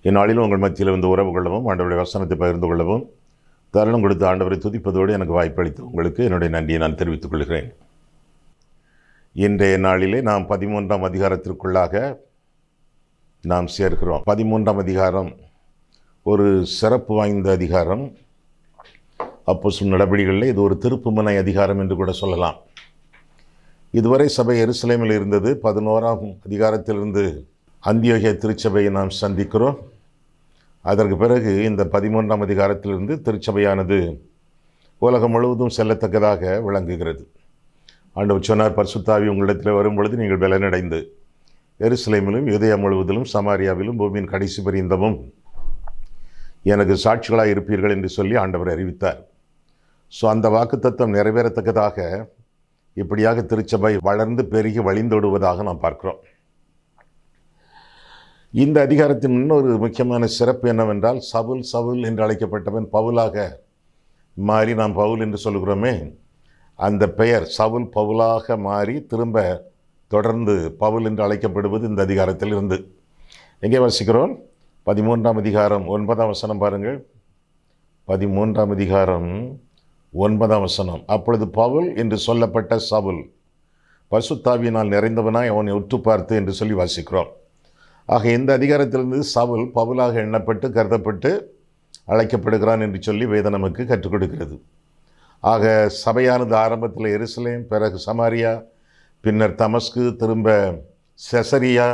இந்நாளிலும் உங்கள் மத்தியில் வந்து உறவு கொள்ளவும் ஆண்டவருடைய வசனத்தை பகிர்ந்து கொள்ளவும் தருணம் கொடுத்து ஆண்டவரை துதிப்பதோடு எனக்கு வாய்ப்பளித்து உங்களுக்கு என்னுடைய நன்றியை நான் தெரிவித்துக் கொள்கிறேன். இன்றைய நாளிலே நாம் 13ஆம் அதிகாரத்திற்குள்ளாக நாம் சேர்க்கிறோம். 13ஆம் அதிகாரம் ஒரு சிறப்பு வாய்ந்த அதிகாரம். அப்போஸ்தலர் நடபடிகளில் இது ஒரு திருப்புமுனை அதிகாரம் என்று கூட சொல்லலாம். இதுவரை சபை எருசலேமில் இருந்தது. 11ஆம் அதிகாரத்திலிருந்து அந்தியோகியா திருச்சபையை நாம் சந்திக்கிறோம். அதற்கு பிறகு இந்த 13ஆம் அதிகாரத்திலிருந்து திருச்சபையானது உலகம் முழுவதும் செல்லத்தக்கதாக விளங்குகிறது. ஆண்டவர் சொன்னார், பரிசுத்த ஆவி உங்களிடத்தில் வரும்பொழுது நீங்கள் பலனடைந்து எருசலேமிலும் யூதேயா முழுவதிலும் சமாரியாவிலும் பூமியின் கடைசி பரியந்தமும் எனக்கு சாட்சிகளாக இருப்பீர்கள் என்று சொல்லி ஆண்டவர் அறிவித்தார். ஸோ அந்த வாக்குத்தத்தம் நிறைவேறத்தக்கதாக இப்படியாக திருச்சபை வளர்ந்து பெருகி வழிந்தோடுவதாக நாம் பார்க்கிறோம். இந்த அதிகாரத்தின் இன்னொரு முக்கியமான சிறப்பு என்னவென்றால், சவுல் சவுல் என்று அழைக்கப்பட்டவன் பவுலாக மாறி நாம் பவுல் என்று சொல்கிறோமே, அந்த பெயர் சவுல் பவுலாக மாறி திரும்ப தொடர்ந்து பவுல் என்று அழைக்கப்படுவது இந்த அதிகாரத்தில் இருந்து. எங்கே வாசிக்கிறோம்? 13ஆம் அதிகாரம் 9ஆம் வசனம் பாருங்கள். 13ஆம் அதிகாரம் 9ஆம் வசனம். அப்பொழுது பவுல் என்று சொல்லப்பட்ட சவுல் பரிசுத்த ஆவியினால் நிறைந்தவனாய் அவனை உற்று பார்த்து என்று சொல்லி வாசிக்கிறோம். ஆக இந்த அதிகாரத்திலிருந்து சவுல் பவுலாக எண்ணப்பட்டு கருதப்பட்டு அழைக்கப்படுகிறான் என்று சொல்லி வேதம் நமக்கு கற்றுக் கொடுக்கிறது. ஆக சபையானது ஆரம்பத்தில் எருசலேம், பிறகு சமாரியா, பின்னர் தமஸ்கு, திரும்ப செசரியா,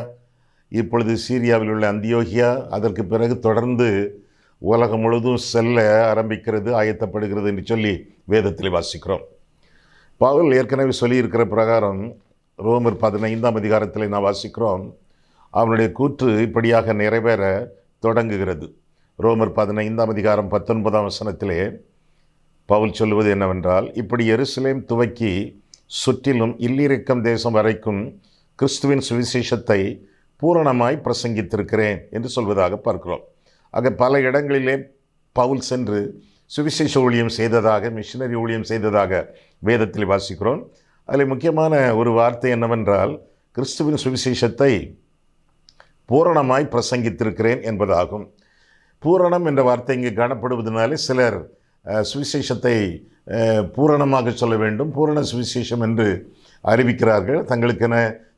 இப்பொழுது சீரியாவில் உள்ள அந்தியோகியா, அதற்கு பிறகு தொடர்ந்து உலகம் முழுவதும் செல்ல ஆரம்பிக்கிறது, ஆயத்தப்படுகிறது என்று சொல்லி வேதத்தில் வாசிக்கிறோம். பவுல் ஏற்கனவே சொல்லியிருக்கிற பிரகாரம் ரோமர் 15ஆம் அதிகாரத்தில் நாம் வாசிக்கிறோம். அவனுடைய கூற்று இப்படியாக நிறைவேற தொடங்குகிறது. ரோமர் 15ஆம் அதிகாரம் 19ஆம் வசனத்திலே பவுல் சொல்லுவது என்னவென்றால், இப்படி எருசலேம் துவக்கி சுற்றிலும் இல்லிரிக்கம் தேசம் வரைக்கும் கிறிஸ்துவின் சுவிசேஷத்தை பூரணமாய் பிரசங்கித்திருக்கிறேன் என்று சொல்வதாக பார்க்கிறோம். ஆக பல இடங்களிலே பவுல் சென்று சுவிசேஷ ஊழியம் செய்ததாக, மிஷினரி ஊழியம் செய்ததாக வேதத்தில் வாசிக்கிறோம். அதில் முக்கியமான ஒரு வார்த்தை என்னவென்றால், கிறிஸ்துவின் சுவிசேஷத்தை பூரணமாய் பிரசங்கித்திருக்கிறேன் என்பதாகும். பூரணம் என்ற வார்த்தை இங்கே காணப்படுவதனாலே சிலர் சுவிசேஷத்தை பூரணமாக சொல்ல வேண்டும், பூரண சுவிசேஷம் என்று அறிவிக்கிறார்கள். தங்களுக்கென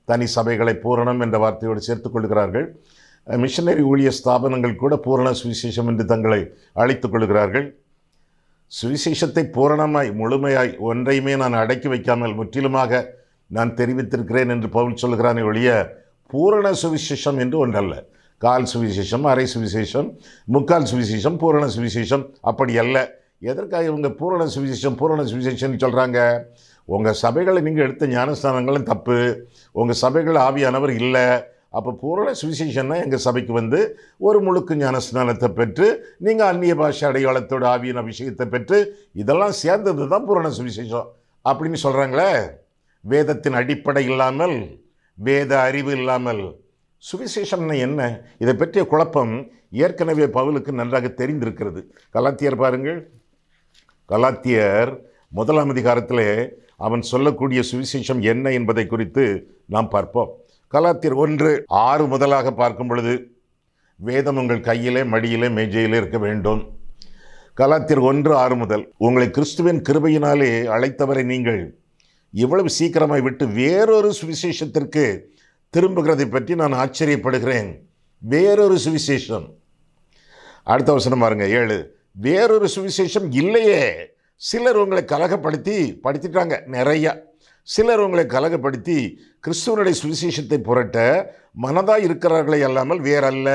தனி சபைகளை பூரணம் என்ற வார்த்தையோடு சேர்த்து கொள்கிறார்கள். மிஷனரி ஊழிய ஸ்தாபனங்கள் கூட பூரண சுவிசேஷம் என்று தங்களை அழைத்துக் கொள்கிறார்கள். சுவிசேஷத்தை பூரணமாய் முழுமையாய் ஒன்றையுமே நான் அடக்கி வைக்காமல் முற்றிலுமாக நான் தெரிவித்திருக்கிறேன் என்று பவுல் சொல்கிறானே ஒழிய பூரண சுவிசேஷம் என்று ஒன்றல்ல. கால் சுவிசேஷம், அரை சுவிசேஷம், முக்கால் சுவிசேஷம், பூரண சுவிசேஷம் அப்படி அல்ல. எதற்காக இவங்க பூரண சுவிசேஷம்னு சொல்கிறாங்க? உங்கள் சபைகளை நீங்கள் எடுத்த ஞானஸ்தானங்களும் தப்பு, உங்கள் சபைகள் ஆவியானவர் இல்லை. அப்போ பூரண சுவிசேஷன்னா எங்கள் சபைக்கு வந்து ஒரு முழுக்கு ஞானஸ்நானத்தை பெற்று நீங்கள் அந்நிய பாஷை அடையாளத்தோட ஆவியின் அபிஷேகத்தை பெற்று இதெல்லாம் சேர்ந்தது தான் பூரண சுவிசேஷம் அப்படின்னு சொல்கிறாங்களே. வேதத்தின் அடிப்படை இல்லாமல், வேத அறிவு இல்லாமல் சுவிசேஷம்னா என்ன? இதை பற்றிய குழப்பம் ஏற்கனவே பவுலுக்கு நன்றாக தெரிந்திருக்கிறது. கலாத்தியர் பாருங்கள். கலாத்தியர் 1ஆம் அதிகாரத்திலே அவன் சொல்லக்கூடிய சுவிசேஷம் என்ன என்பதை குறித்து நாம் பார்ப்போம். கலாத்தியர் 1:6 முதலாக பார்க்கும் பொழுது, வேதம் உங்கள் கையிலே, மடியிலே, மேஜையிலே இருக்க வேண்டும். கலாத்தியர் 1:6 முதல், உங்களை கிறிஸ்துவின் கிருபையினாலே அழைத்தவரை நீங்கள் இவ்வளவு சீக்கிரமாய் விட்டு வேறொரு சுவிசேஷத்திற்கு திரும்புகிறதை பற்றி நான் ஆச்சரியப்படுகிறேன். வேறொரு சுவிசேஷம். அடுத்த வசனம் பாருங்க, 7. வேறொரு சுவிசேஷம் இல்லையே. சிலர் உங்களை படுத்திட்டாங்க நிறையா. சிலர் உங்களை கலகப்படுத்தி கிறிஸ்துவனுடைய சுவிசேஷத்தை புரட்ட மனதாய் இருக்கிறார்களே அல்லாமல் வேறல்ல.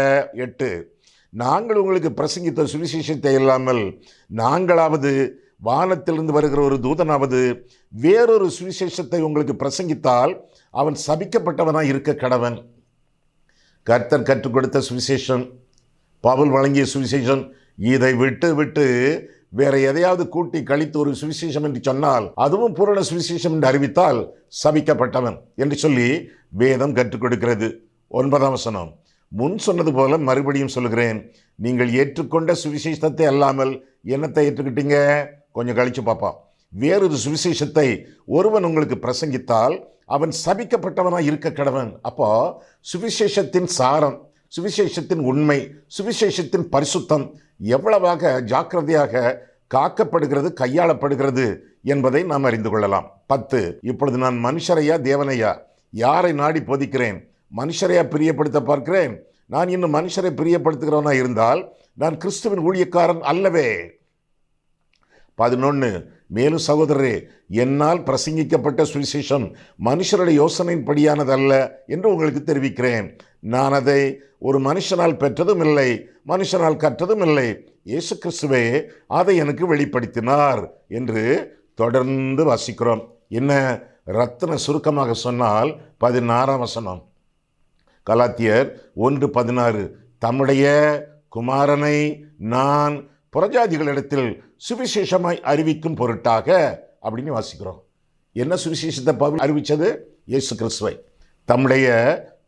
8. நாங்கள் உங்களுக்கு பிரசங்கித்த சுவிசேஷத்தை இல்லாமல் நாங்களாவது வானத்திலிருந்து வருகிற ஒரு தூதனாவது வேறொரு சுவிசேஷத்தை உங்களுக்கு பிரசங்கித்தால் அவன் சபிக்கப்பட்டவனாய் இருக்க கடவன். கர்த்தர் கற்றுக் கொடுத்த சுவிசேஷம், பவுல் வழங்கிய சுவிசேஷம், இதை விட்டு வேற எதையாவது கூட்டி கழித்து ஒரு சுவிசேஷம் என்று சொன்னால் அதுவும் பூரண சுவிசேஷம் என்று அறிவித்தால் சபிக்கப்பட்டவன் என்று சொல்லி வேதம் கற்றுக் கொடுக்கிறது. 9ஆம் வசனம், முன் சொன்னது போல மறுபடியும் சொல்கிறேன், நீங்கள் ஏற்றுக்கொண்ட சுவிசேஷத்தை அல்லாமல் என்னத்தை ஏற்றுக்கிட்டீங்க? கொஞ்சம் கழிச்சு பார்ப்போம். வேறொரு சுவிசேஷத்தை ஒருவன் உங்களுக்கு பிரசங்கித்தால் அவன் சபிக்கப்பட்டவனாக இருக்க கடவன். அப்போ சுவிசேஷத்தின் சாரம், சுவிசேஷத்தின் உண்மை, சுவிசேஷத்தின் பரிசுத்தம் எவ்வளவாக ஜாக்கிரதையாக காக்கப்படுகிறது, கையாளப்படுகிறது என்பதை நாம் அறிந்து கொள்ளலாம். 10. இப்பொழுது நான் மனுஷரையா தேவனையா யாரை நாடி போதிக்கிறேன்? மனுஷரையா பிரியப்படுத்த பார்க்கிறேன்? நான் இன்னும் மனுஷரை பிரியப்படுத்துகிறவனா இருந்தால் நான் கிறிஸ்துவின் ஊழியக்காரன் அல்லவே. 11. மேலும் சகோதரரே, என்னால் பிரசங்கிக்கப்பட்ட சுவிசேஷம் மனுஷருடைய யோசனையின்படியானது அல்ல என்று உங்களுக்கு தெரிவிக்கிறேன். நான் அதை ஒரு மனுஷனால் பெற்றதும் இல்லை, மனுஷனால் கற்றதும் இல்லை. இயேசு கிறிஸ்துவே அதை எனக்கு வெளிப்படுத்தினார் என்று தொடர்ந்து வாசிக்கிறோம். என்ன ரத்தின சுருக்கமாக சொன்னால் 16ஆம் வசனம், கலாத்தியர் 1:16, தம்முடைய குமாரனை நான் புறஜாதிகளிடத்தில் சுவிசேஷமாய் அறிவிக்கும் பொருட்டாக அப்படின்னு வாசிக்கிறோம். என்ன சுவிசேஷத்தை பவுல் அறிவித்தது? இயேசு கிறிஸ்துவை. தம்முடைய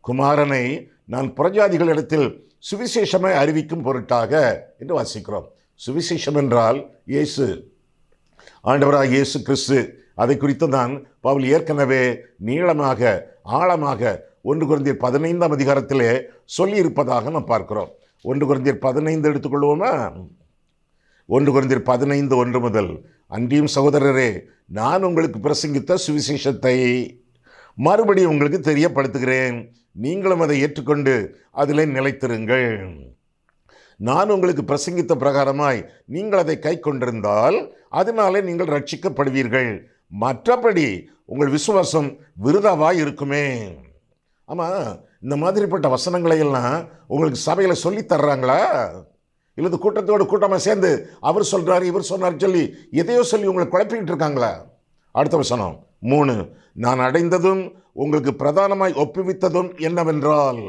குமாரனை நான் புறஜாதிகளிடத்தில் சுவிசேஷமாய் அறிவிக்கும் பொருட்டாக என்று வாசிக்கிறோம். சுவிசேஷம் என்றால் இயேசு, ஆண்டவராக இயேசு கிறிஸ்து. அதை குறித்து தான் பவுல் ஏற்கனவே நீளமாக ஆழமாக 1 கொரிந்தியர் 15ஆம் அதிகாரத்திலே சொல்லியிருப்பதாக நாம் பார்க்கிறோம். 1 கொரிந்தியர் 15 எடுத்துக்கொள்வோமா? 1 கொரிந்தியர் 15:1 முதல், அன்றியும் சகோதரரே, நான் உங்களுக்கு பிரசங்கித்த சுவிசேஷத்தை மறுபடியும் உங்களுக்கு தெரியப்படுத்துகிறேன். நீங்களும் அதை ஏற்றுக்கொண்டு அதில் நிலைத்திருங்கள். நான் உங்களுக்கு பிரசங்கித்த பிரகாரமாய் நீங்கள் அதை கை கொண்டிருந்தால் அதனாலே நீங்கள் ரட்சிக்கப்படுவீர்கள். மற்றபடி உங்கள் விசுவாசம் விருதாவாய் இருக்குமே. ஆமாம், இந்த மாதிரிப்பட்ட வசனங்களை எல்லாம் உங்களுக்கு சபையில் சொல்லி தர்றாங்களா? இல்லது கூட்டத்தோடு கூட்டமாக சேர்ந்து அவர் சொல்கிறார் இவர் சொன்னார் சொல்லி எதையோ சொல்லி உங்களை குழப்பிக்கிட்டு இருக்காங்களா? அடுத்த வசனம் 3, நான் அடைந்ததும் உங்களுக்கு பிரதானமாய் ஒப்புவித்ததும் என்னவென்றால்,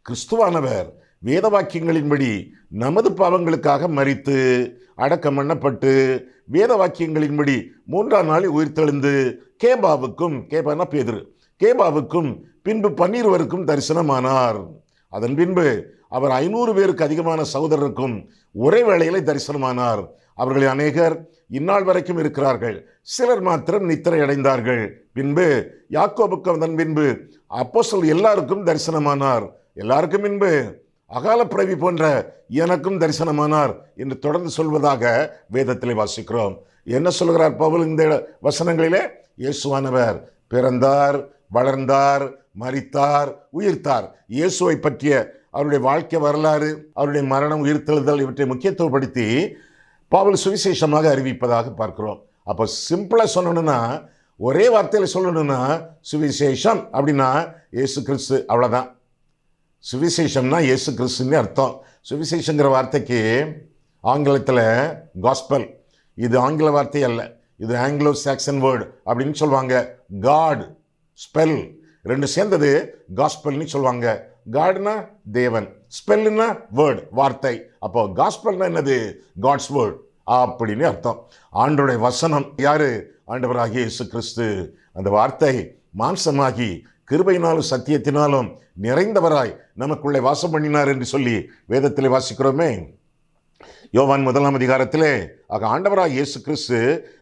கிறிஸ்துவானவர் வேத வாக்கியங்களின்படி நமது பாவங்களுக்காக மரித்து அடக்கம் பண்ணப்பட்டு வேத வாக்கியங்களின்படி 3ஆம் நாளில் உயிர்த்தெழுந்து கேபானா பேதுரு, கேபாவுக்கும் பின்பு 12 தரிசனமானார். அதன் பின்பு அவர் 500 பேருக்கு அதிகமான சகோதரருக்கும் ஒரே வேளையிலே தரிசனமானார். அவர்களில் அநேகர் இந்நாள் வரைக்கும் இருக்கிறார்கள், சிலர் மாத்திரம் நித்திரை அடைந்தார்கள். பின்பு யாக்கோபுக்கு அதன் பின்பு அப்போஸ்தலர் எல்லாருக்கும் தரிசனமானார். எல்லாருக்கும் பின்பு அகால பிறவி போன்ற எனக்கும் தரிசனமானார் என்று தொடர்ந்து சொல்வதாக வேதத்திலே வாசிக்கிறோம். என்ன சொல்கிறார் பவுல் இந்த வசனங்களிலே? இயேசுவானவர் பிறந்தார், வளர்ந்தார், மரித்தார், உயிர்த்தார். இயேசுவை பற்றிய அவருடைய வாழ்க்கை வரலாறு, அவருடைய மரணம், உயிர்த்தெழுதல் இவற்றை முக்கியத்துவப்படுத்தி பவுல் சுவிசேஷமாக அறிவிப்பதாக பார்க்கிறோம். அப்போ சிம்பிளாக சொல்லணும்னா, ஒரே வார்த்தையில் சொல்லணும்னா சுவிசேஷம் அப்படின்னா இயேசு கிறிஸ்து, அவ்வளோதான். சுவிசேஷம்னா இயேசு கிறிஸ்துன்னு அர்த்தம். சுவிசேஷங்கிற வார்த்தைக்கு ஆங்கிலத்தில் காஸ்பல், இது ஆங்கில வார்த்தை அல்ல, இது ஆங்கிலோ சாக்சன் வேர்டு அப்படின்னு சொல்லுவாங்க. காட், ஸ்பெல் ரெண்டு சேர்ந்தது காஸ்பல்னு சொல்லுவாங்க. காட்னா தேவன், ஸ்பெல்லுன்னா வேர்டு, வார்த்தை. அப்போ காஸ்பல்னா என்னது? காட்ஸ் வேர்டு அப்படின்னு அர்த்தம். ஆண்டவருடைய வசனம் யாரு? ஆண்டவராகிய இயேசு கிறிஸ்து. அந்த வார்த்தை மாம்சமாகி கிருபையினாலும் சத்தியத்தினாலும் நிறைந்தவராய் நமக்குள்ளே வாசம் பண்ணினார் என்று சொல்லி வேதத்திலே வாசிக்கிறோமே. யோவான் 1ஆம் அதிகாரத்திலே ஆண்டவராக இயேசு கிறிஸ்து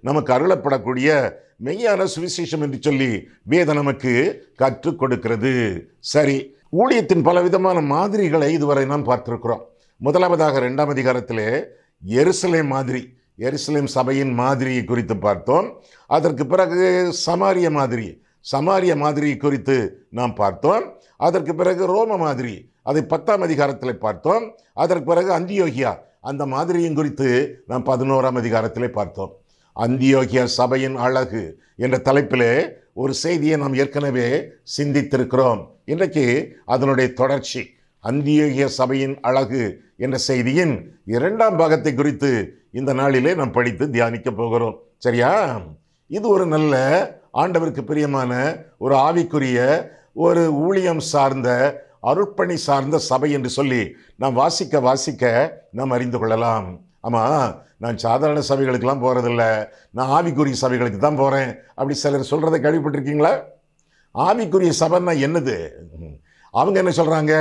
நமக்கு அருளப்படக்கூடிய மெய்யான சுவிசேஷம் என்று சொல்லி வேதம் நமக்கு கற்றுக் கொடுக்கிறது. சரி, ஊழியத்தின் பலவிதமான மாதிரிகளை இதுவரை நாம் பார்த்திருக்கிறோம். முதலாவதாக 2ஆம் அதிகாரத்திலே எருசலேம் மாதிரி, எருசலேம் சபையின் மாதிரியை குறித்து பார்த்தோம். அதற்கு பிறகு சமாரிய மாதிரி குறித்து நாம் பார்த்தோம். அதற்கு பிறகு ரோம மாதிரி, அதை 10ஆம் அதிகாரத்தில் பார்த்தோம். அதற்கு பிறகு அந்தியோகியா, அந்த மாதிரியும் குறித்து நாம் 11ஆம் அதிகாரத்திலே பார்த்தோம். அந்தியோகியா சபையின் அழகு என்ற தலைப்பிலே ஒரு செய்தியை நாம் ஏற்கனவே சிந்தித்திருக்கிறோம். இன்றைக்கு அதனுடைய தொடர்ச்சி, அந்தியோகியா சபையின் அழகு என்ற செய்தியின் 2ஆம் பாகத்தை குறித்து இந்த நாளிலே நாம் படித்து தியானிக்க போகிறோம். சரியா? இது ஒரு நல்ல ஆண்டவருக்கு பிரியமான ஒரு ஆவிக்குரிய ஒரு ஊழியம் சார்ந்த அருட்பணி சார்ந்த சபை என்று சொல்லி நாம் வாசிக்க நாம் அறிந்து கொள்ளலாம். ஆமாம், நான் சாதாரண சபைகளுக்கெல்லாம் போகிறதில்ல, நான் ஆவிக்குரிய சபைகளுக்கு தான் போகிறேன் அப்படி சிலர் சொல்கிறத கேள்விப்பட்டிருக்கீங்களா? ஆவிக்குரிய சபைன்னா என்னது? அவங்க என்ன சொல்கிறாங்க?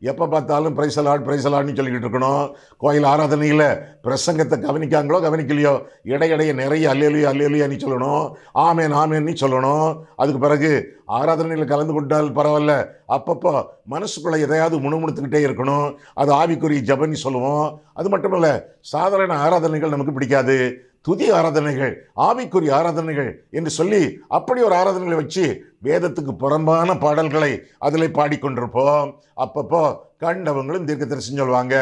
எப்போ பார்த்தாலும் பிரைசலாட்னு சொல்லிக்கிட்டு இருக்கணும். கோயில் ஆராதனையில் பிரசங்கத்தை கவனிக்கலையோ இடையிடையே நிறைய அல்லேலுயான்னு சொல்லணும், ஆமேன்னு சொல்லணும். அதுக்கு பிறகு ஆராதனையில் கலந்து கொண்டால் பரவாயில்ல, அப்பப்போ மனசுக்குள்ளே எதையாவது முணுமுணுத்துக்கிட்டே இருக்கணும். அது ஆவிக்குரிய ஜபன்னு சொல்லுவோம். அது மட்டும் இல்லை, சாதாரண ஆராதனைகள் நமக்கு பிடிக்காது. துதி ஆராதனைகள், ஆவிக்குரிய ஆராதனைகள் என்று சொல்லி அப்படி ஒரு ஆராதனைகளை வச்சு வேதத்துக்கு புறம்பான பாடல்களை அதில் பாடிக்கொண்டிருப்போம். அப்பப்போ கண்டவங்களும் தீர்க்கதரிசனம் சொல்லுவாங்க.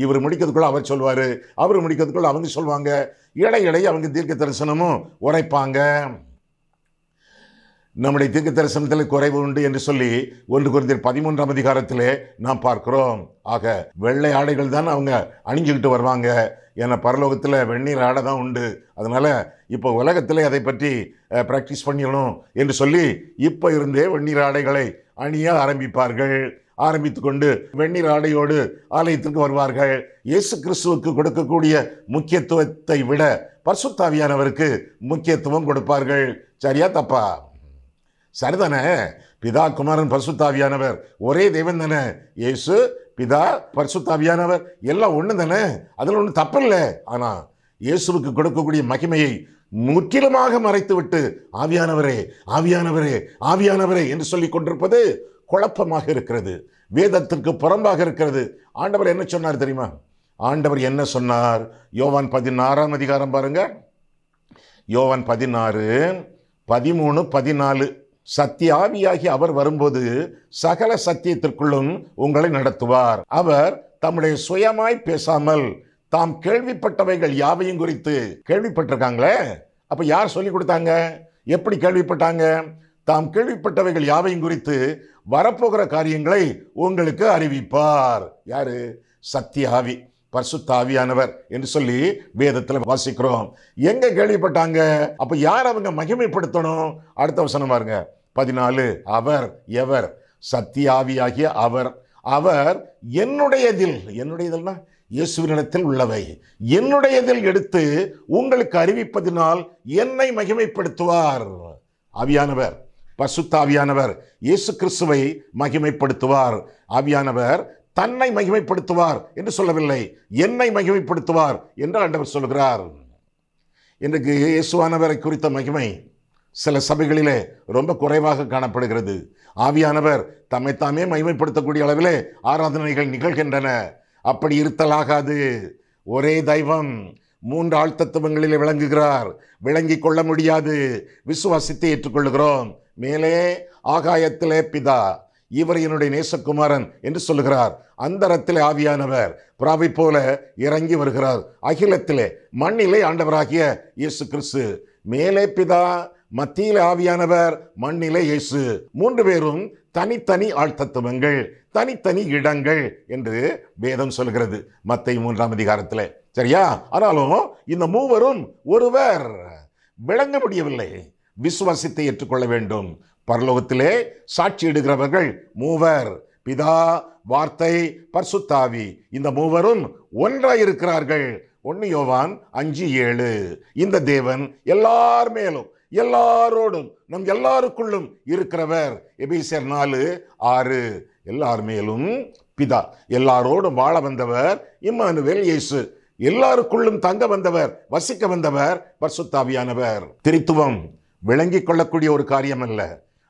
இவர் முடிக்கிறதுக்குள்ள அவர் சொல்லுவார், அவர் முடிக்கிறதுக்குள்ள அவங்க சொல்லுவாங்க. இடையிடையே அவங்க தீர்க்க தரிசனமும் உரைப்பாங்க. நம்முடைய தீர்க்க தரிசனத்தில் குறைவு உண்டு என்று சொல்லி 1 கொரிந்தியர் 13ஆம் அதிகாரத்திலே நாம் பார்க்கிறோம். ஆக வெள்ளை ஆடைகள் தான் அவங்க அணிஞ்சுக்கிட்டு வருவாங்க. ஏன்னா பரலோகத்தில் வெந்நீர் ஆடை தான் உண்டு. அதனால் இப்போ உலகத்திலே அதை பற்றி ப்ராக்டிஸ் பண்ணிடணும் என்று சொல்லி இப்போ இருந்தே வெந்நீர் ஆடைகளை அணிய ஆரம்பித்து கொண்டு வெந்நீர் ஆடையோடு ஆலயத்திற்கு வருவார்கள். இயேசு கிறிஸ்துவுக்கு கொடுக்கக்கூடிய முக்கியத்துவத்தை விட பரிசுத்த ஆவியானவருக்கு முக்கியத்துவம் கொடுப்பார்கள். சரியா தப்பா? சரிதானே? பிதா, குமாரன், பரிசுத்த ஆவியானவர் ஒரே தெய்வம் தானே. இயேசு, பிதா, பரிசுத்த ஆவியானவர் எல்லாம் ஒன்று தானே. அதில் ஒன்றும் தப்பு இல்லை. ஆனால் இயேசுவுக்கு கொடுக்கக்கூடிய மகிமையை முற்றிலுமாக மறைத்து விட்டு ஆவியானவரே ஆவியானவரே ஆவியானவரே என்று சொல்லி கொண்டிருப்பது குழப்பமாக இருக்கிறது, வேதத்திற்கு புறம்பாக இருக்கிறது. ஆண்டவர் என்ன சொன்னார் தெரியுமா? ஆண்டவர் என்ன சொன்னார்? யோவான் 16ஆம் அதிகாரம் பாருங்க. யோவான் 16, 13, 14. சத்திய ஆவியாகி அவர் வரும்போது சகல சத்தியத்திற்குள்ளும் உங்களை நடத்துவார். அவர் தம்முடைய சுயமாய் பேசாமல் தாம் கேள்விப்பட்டவைகள் யாவையும் குறித்து. கேள்விப்பட்டிருக்காங்களே, அப்ப யார் சொல்லி கொடுத்தாங்க? எப்படி கேள்விப்பட்டாங்க? தாம் கேள்விப்பட்டவைகள் யாவையும் குறித்து வரப்போகிற காரியங்களை உங்களுக்கு அறிவிப்பார். யாரு? சத்திய ஆவி, பரிசுத்த ஆவியானவர் என்று சொல்லி வேதத்தில் வாசிக்கிறோம். எங்க கேள்விப்பட்டாங்க? அப்ப யார் அவங்க மகிமைப்படுத்தணும்? அடுத்த வசனம் பாருங்க, 14. அவர் எவர்? சத்திய ஆவியாகிய அவர். அவர் என்னுடையதில்னா இயேசுவினிடத்தில் உள்ளவை என்னுடையதில் எடுத்து உங்களுக்கு அறிவிப்பதினால் என்னை மகிமைப்படுத்துவார். ஆவியானவர், பரிசுத்த ஆவியானவர் இயேசு கிறிஸ்துவை மகிமைப்படுத்துவார். ஆவியானவர் தன்னை மகிமைப்படுத்துவார் என்று சொல்லவில்லை, என்னை மகிமைப்படுத்துவார் என்று ஆண்டவர் சொல்கிறார். இன்றைக்கு இயேசுவானவரை குறித்த மகிமை சில சபைகளிலே ரொம்ப குறைவாக காணப்படுகிறது. ஆவியானவர் தம்மைத்தாமே மகிமைப்படுத்தக்கூடிய அளவிலே ஆராதனைகள் நிகழ்கின்றன. அப்படி இருத்தலாகாது. ஒரே தெய்வம் 3 ஆழ்த்தத்துவங்களிலே விளங்குகிறார். விளங்கி கொள்ள முடியாது. விசுவாசித்து ஏற்றுக்கொள்ளுகிறோம். மேலே ஆகாயத்திலே பிதா, இவர் என்னுடைய நேசகுமாரன் என்று சொல்லுகிறார். அந்தரத்திலே ஆவியானவர் புறாவை போல இறங்கி வருகிறார். அகிலத்திலே மண்ணிலே ஆண்டவராகிய இயேசு கிறிஸ்து. மேலே பிதா, மத்தியிலே ஆவியானவர், மண்ணிலே இயேசு. 3 பேரும் தனித்தனி ஆழ்த்தத்துவங்கள், தனித்தனி இடங்கள் என்று வேதம் சொல்கிறது மத்தேயு 3ஆம் அதிகாரத்தில். சரியா? ஆனாலும் இந்த மூவரும் ஒருவர் விளங்க முடியவில்லை. விசுவாசித்தை ஏற்றுக்கொள்ள வேண்டும். பரலோகத்திலே சாட்சியிடுகிறவர்கள் மூவர், பிதா, வார்த்தை, பரிசுத்த ஆவி. இந்த மூவரும் ஒன்றாயிருக்கிறார்கள். 1 யோவான் 5:7. இந்த தேவன் எல்லார் மேலும், எல்லாரோடும், நம் எல்லாருக்குள்ளும் இருக்கிறவர். எபேசியர் 4:6. எல்லார் மேலும் பிதா, எல்லாரோடும் வாழ வந்தவர் இம்மானுவேல் இயேசு. எல்லாருக்குள்ளும் தங்க வந்தவர், வசிக்க வந்தவர் பரிசுத்த ஆவியானவர். திரித்துவம் விளங்கிக் கொள்ளக்கூடிய ஒரு காரியம் அல்ல,